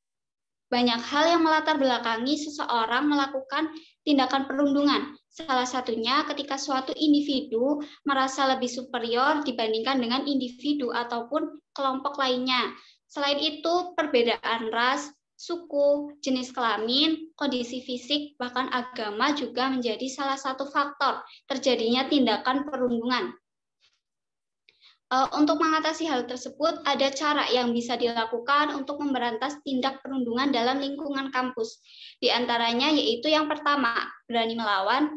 Banyak hal yang melatar belakangi seseorang melakukan tindakan perundungan. Salah satunya ketika suatu individu merasa lebih superior dibandingkan dengan individu ataupun kelompok lainnya. Selain itu, perbedaan ras, suku, jenis kelamin, kondisi fisik, bahkan agama juga menjadi salah satu faktor terjadinya tindakan perundungan. Untuk mengatasi hal tersebut, ada cara yang bisa dilakukan untuk memberantas tindak perundungan dalam lingkungan kampus. Di antaranya yaitu yang pertama, berani melawan.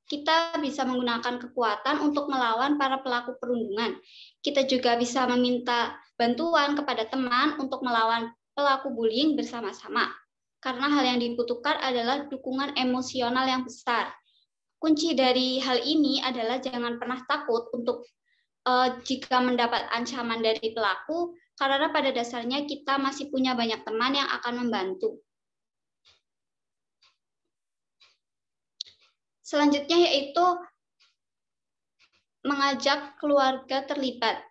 Kita bisa menggunakan kekuatan untuk melawan para pelaku perundungan. Kita juga bisa meminta bantuan kepada teman untuk melawan pelaku bullying bersama-sama. Karena hal yang dibutuhkan adalah dukungan emosional yang besar. Kunci dari hal ini adalah jangan pernah takut untuk jika mendapat ancaman dari pelaku, karena pada dasarnya kita masih punya banyak teman yang akan membantu. Selanjutnya yaitu mengajak keluarga terlibat.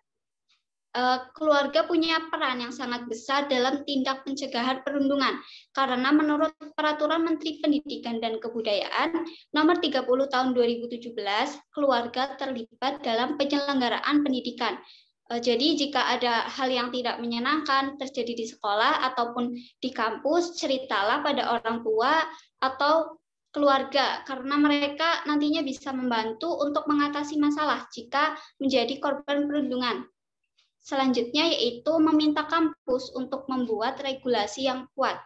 Keluarga punya peran yang sangat besar dalam tindak pencegahan perundungan, karena menurut Peraturan Menteri Pendidikan dan Kebudayaan Nomor 30 Tahun 2017, keluarga terlibat dalam penyelenggaraan pendidikan. Jadi jika ada hal yang tidak menyenangkan terjadi di sekolah ataupun di kampus, ceritalah pada orang tua atau keluarga, karena mereka nantinya bisa membantu untuk mengatasi masalah jika menjadi korban perundungan. Selanjutnya yaitu meminta kampus untuk membuat regulasi yang kuat.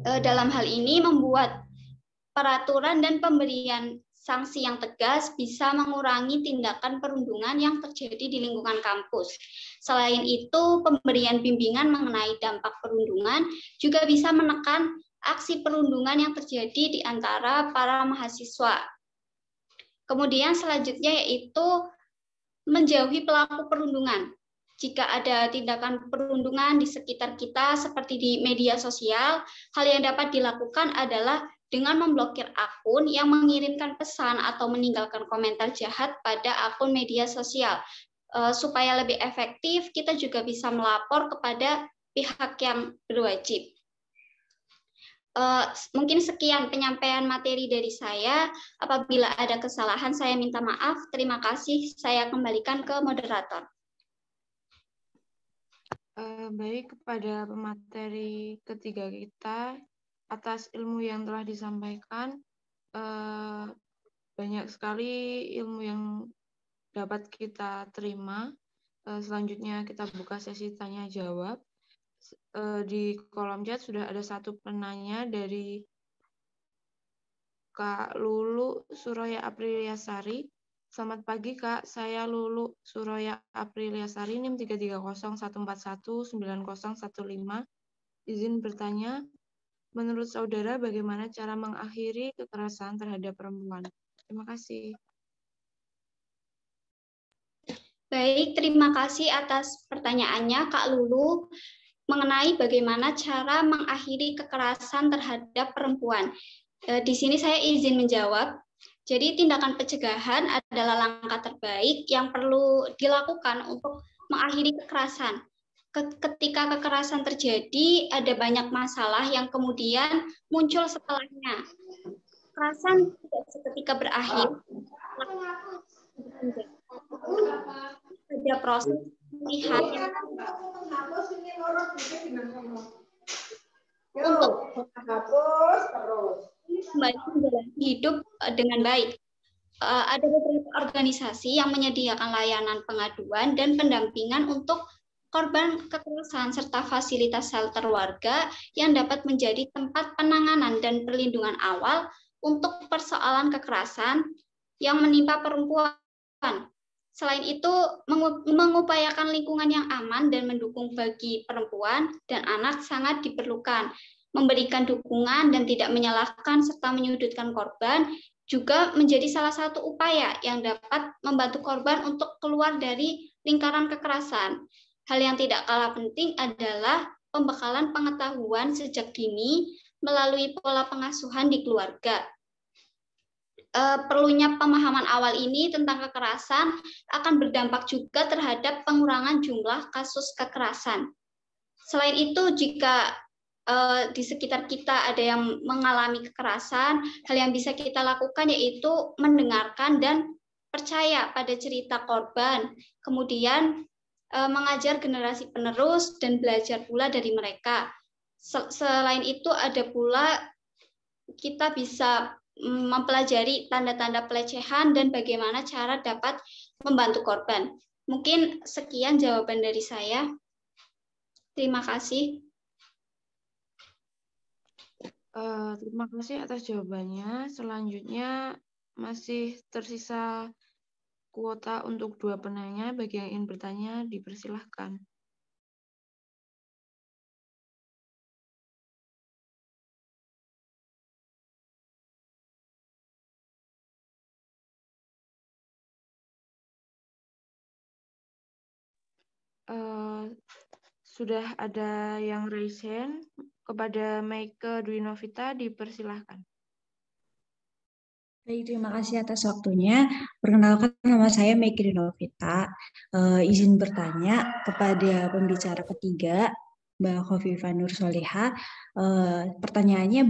Dalam hal ini membuat peraturan dan pemberian sanksi yang tegas bisa mengurangi tindakan perundungan yang terjadi di lingkungan kampus. Selain itu, pemberian bimbingan mengenai dampak perundungan juga bisa menekan aksi perundungan yang terjadi di antara para mahasiswa. Kemudian selanjutnya yaitu menjauhi pelaku perundungan. Jika ada tindakan perundungan di sekitar kita seperti di media sosial, hal yang dapat dilakukan adalah dengan memblokir akun yang mengirimkan pesan atau meninggalkan komentar jahat pada akun media sosial. Supaya lebih efektif, kita juga bisa melapor kepada pihak yang berwajib. Mungkin sekian penyampaian materi dari saya. Apabila ada kesalahan, saya minta maaf. Terima kasih. Saya kembalikan ke moderator. Baik, kepada pemateri ketiga kita, atas ilmu yang telah disampaikan, banyak sekali ilmu yang dapat kita terima. Selanjutnya kita buka sesi tanya-jawab. Di kolom chat sudah ada satu penanya dari Kak Lulu Suroya Apriliasari. Selamat pagi Kak, saya Lulu Suroya Apriliasari, NIM 33014190115. Izin bertanya, menurut saudara bagaimana cara mengakhiri kekerasan terhadap perempuan? Terima kasih. Baik, terima kasih atas pertanyaannya Kak Lulu mengenai bagaimana cara mengakhiri kekerasan terhadap perempuan. Di sini saya izin menjawab. Jadi tindakan pencegahan adalah langkah terbaik yang perlu dilakukan untuk mengakhiri kekerasan. Ketika kekerasan terjadi, ada banyak masalah yang kemudian muncul setelahnya. Kekerasan tidak seketika berakhir. Ada proses pemulihan untuk kembali menjalani hidup dengan baik. Ada beberapa organisasi yang menyediakan layanan pengaduan dan pendampingan untuk korban kekerasan serta fasilitas shelter warga yang dapat menjadi tempat penanganan dan perlindungan awal untuk persoalan kekerasan yang menimpa perempuan. Selain itu, mengupayakan lingkungan yang aman dan mendukung bagi perempuan dan anak sangat diperlukan. Memberikan dukungan dan tidak menyalahkan serta menyudutkan korban juga menjadi salah satu upaya yang dapat membantu korban untuk keluar dari lingkaran kekerasan. Hal yang tidak kalah penting adalah pembekalan pengetahuan sejak dini melalui pola pengasuhan di keluarga. perlunya pemahaman awal ini tentang kekerasan akan berdampak juga terhadap pengurangan jumlah kasus kekerasan. Selain itu, jika di sekitar kita ada yang mengalami kekerasan, hal yang bisa kita lakukan yaitu mendengarkan dan percaya pada cerita korban, kemudian mengajar generasi penerus dan belajar pula dari mereka. Selain itu, ada pula kita bisa mempelajari tanda-tanda pelecehan dan bagaimana cara dapat membantu korban. Mungkin sekian jawaban dari saya. Terima kasih. Terima kasih atas jawabannya. Selanjutnya masih tersisa kuota untuk 2 penanya. Bagi yang ingin bertanya, dipersilahkan. Sudah ada yang raise hand. Kepada Meike Dwi Novita, dipersilahkan. Baik, terima kasih atas waktunya. Perkenalkan, nama saya Meike Dwi Novita. Izin bertanya kepada pembicara ketiga, Mbak Khofifah Nur Solihah. Pertanyaannya,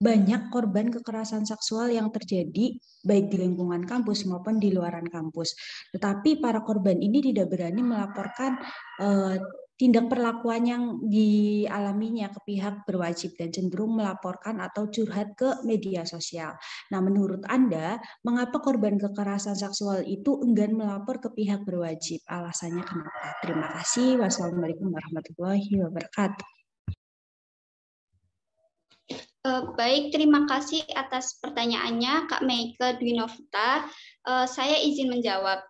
banyak korban kekerasan seksual yang terjadi baik di lingkungan kampus maupun di luaran kampus. Tetapi para korban ini tidak berani melaporkan tindak perlakuan yang dialaminya ke pihak berwajib dan cenderung melaporkan atau curhat ke media sosial. Nah, menurut Anda, mengapa korban kekerasan seksual itu enggan melapor ke pihak berwajib? Alasannya kenapa? Terima kasih. Wassalamualaikum warahmatullahi wabarakatuh. Baik, terima kasih atas pertanyaannya Kak Meike Dwi Novita. Saya izin menjawab.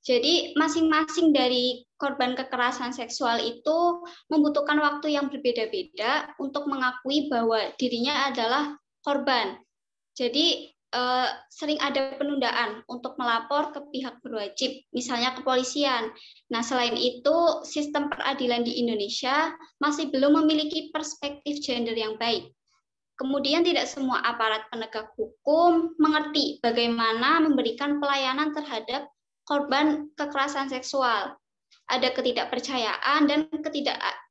Jadi masing-masing dari korban kekerasan seksual itu membutuhkan waktu yang berbeda-beda untuk mengakui bahwa dirinya adalah korban. Jadi sering ada penundaan untuk melapor ke pihak berwajib, misalnya kepolisian. Nah, selain itu, sistem peradilan di Indonesia masih belum memiliki perspektif gender yang baik. Kemudian tidak semua aparat penegak hukum mengerti bagaimana memberikan pelayanan terhadap korban kekerasan seksual. Ada ketidakpercayaan dan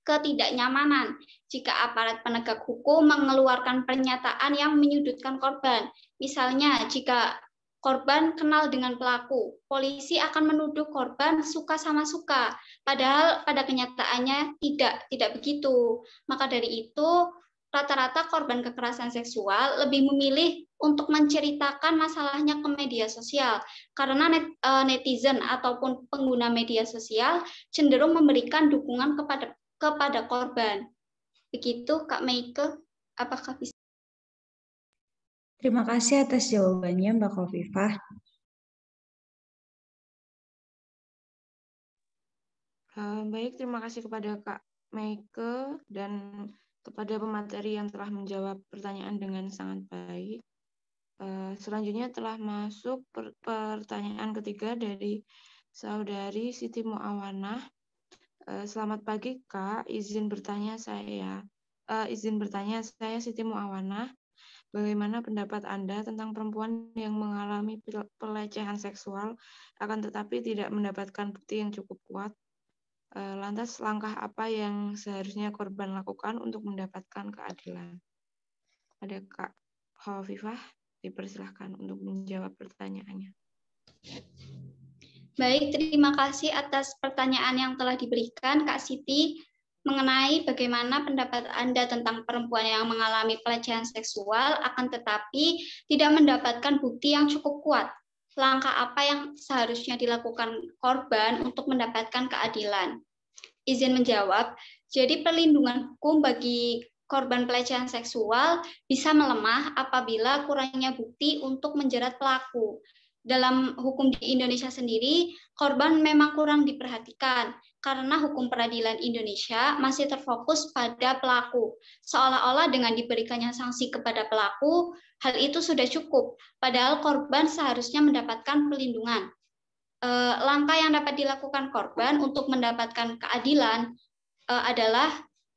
ketidaknyamanan jika aparat penegak hukum mengeluarkan pernyataan yang menyudutkan korban. Misalnya, jika korban kenal dengan pelaku, polisi akan menuduh korban suka sama suka, padahal pada kenyataannya tidak begitu. Maka dari itu, rata-rata korban kekerasan seksual lebih memilih untuk menceritakan masalahnya ke media sosial karena netizen ataupun pengguna media sosial cenderung memberikan dukungan kepada korban. Begitu Kak Meike, apakah bisa? Terima kasih atas jawabannya Mbak Khofifah. Baik, terima kasih kepada Kak Meike dan kepada pemateri yang telah menjawab pertanyaan dengan sangat baik. Selanjutnya telah masuk pertanyaan ketiga dari Saudari Siti Muawanah. Selamat pagi Kak, izin bertanya saya Siti Muawanah. Bagaimana pendapat Anda tentang perempuan yang mengalami pelecehan seksual akan tetapi tidak mendapatkan bukti yang cukup kuat? Lantas langkah apa yang seharusnya korban lakukan untuk mendapatkan keadilan? Ada Kak Khofifah, dipersilahkan untuk menjawab pertanyaannya. Baik, terima kasih atas pertanyaan yang telah diberikan Kak Siti mengenai bagaimana pendapat Anda tentang perempuan yang mengalami pelecehan seksual akan tetapi tidak mendapatkan bukti yang cukup kuat. Langkah apa yang seharusnya dilakukan korban untuk mendapatkan keadilan? Izin menjawab, jadi perlindungan hukum bagi korban pelecehan seksual bisa melemah apabila kurangnya bukti untuk menjerat pelaku. Dalam hukum di Indonesia sendiri, korban memang kurang diperhatikan karena hukum peradilan Indonesia masih terfokus pada pelaku. Seolah-olah dengan diberikannya sanksi kepada pelaku, hal itu sudah cukup, padahal korban seharusnya mendapatkan perlindungan. Langkah yang dapat dilakukan korban untuk mendapatkan keadilan adalah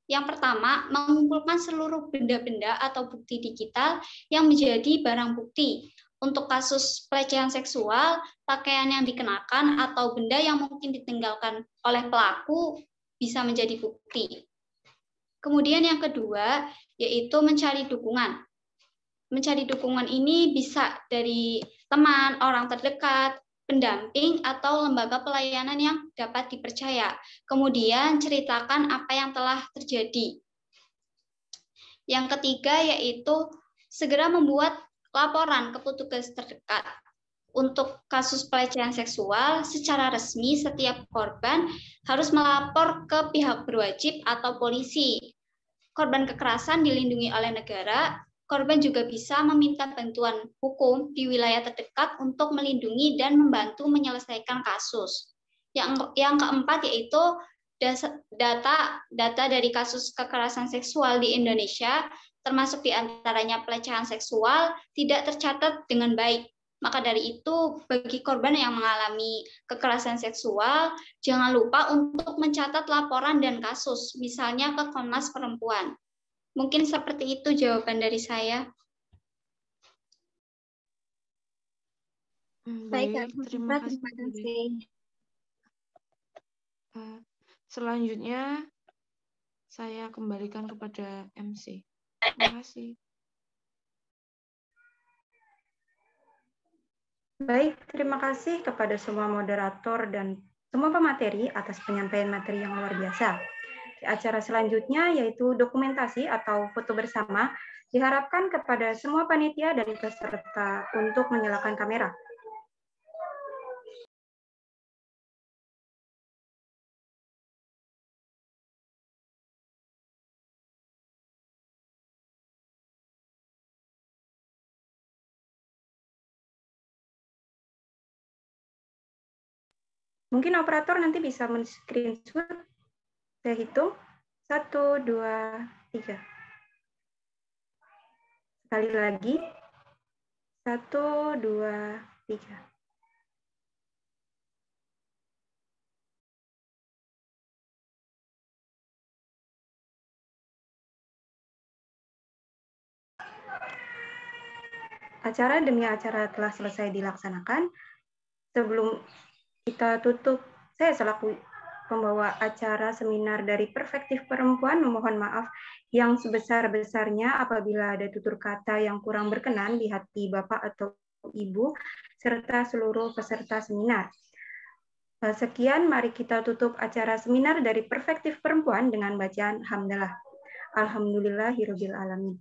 yang pertama, mengumpulkan seluruh benda-benda atau bukti digital yang menjadi barang bukti. Untuk kasus pelecehan seksual, pakaian yang dikenakan atau benda yang mungkin ditinggalkan oleh pelaku bisa menjadi bukti. Kemudian yang kedua, yaitu mencari dukungan. Mencari dukungan ini bisa dari teman, orang terdekat, pendamping, atau lembaga pelayanan yang dapat dipercaya. Kemudian ceritakan apa yang telah terjadi. Yang ketiga, yaitu segera membuat laporan ke petugas terdekat. Untuk kasus pelecehan seksual, secara resmi setiap korban harus melapor ke pihak berwajib atau polisi. Korban kekerasan dilindungi oleh negara, korban juga bisa meminta bantuan hukum di wilayah terdekat untuk melindungi dan membantu menyelesaikan kasus. Yang keempat yaitu data dari kasus kekerasan seksual di Indonesia, termasuk diantaranya pelecehan seksual, tidak tercatat dengan baik. Maka dari itu, bagi korban yang mengalami kekerasan seksual, jangan lupa untuk mencatat laporan dan kasus, misalnya ke Komnas Perempuan. Mungkin seperti itu jawaban dari saya. Baik, terima kasih. Selanjutnya, saya kembalikan kepada MC. Terima kasih. Baik, terima kasih kepada semua moderator dan semua pemateri atas penyampaian materi yang luar biasa. Di acara selanjutnya yaitu dokumentasi atau foto bersama, diharapkan kepada semua panitia dan peserta untuk menyalakan kamera. Mungkin operator nanti bisa men-screenshot. Saya hitung. 1, 2, 3. Sekali lagi. 1, 2, 3. Acara demi acara telah selesai dilaksanakan. Sebelum kita tutup, saya selaku pembawa acara seminar dari Perspektif Perempuan memohon maaf yang sebesar-besarnya apabila ada tutur kata yang kurang berkenan di hati Bapak atau Ibu, serta seluruh peserta seminar. Sekian, mari kita tutup acara seminar dari Perspektif Perempuan dengan bacaan Hamdalah. Alhamdulillahirabbil alamin.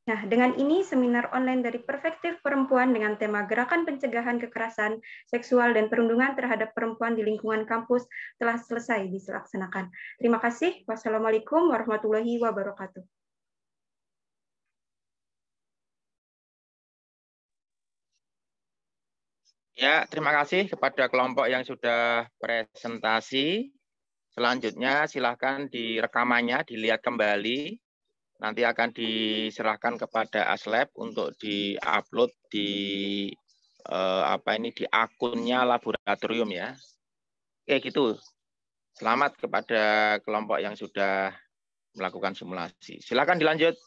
Nah, dengan ini seminar online dari Perspektif Perempuan dengan tema Gerakan Pencegahan Kekerasan Seksual dan Perundungan terhadap Perempuan di Lingkungan Kampus telah selesai dilaksanakan. Terima kasih. Wassalamualaikum warahmatullahi wabarakatuh. Ya, terima kasih kepada kelompok yang sudah presentasi. Selanjutnya silakan direkamannya, dilihat kembali. Nanti akan diserahkan kepada Aslab untuk di-upload di di akunnya laboratorium ya. Oke, gitu. Selamat kepada kelompok yang sudah melakukan simulasi. Silakan dilanjut.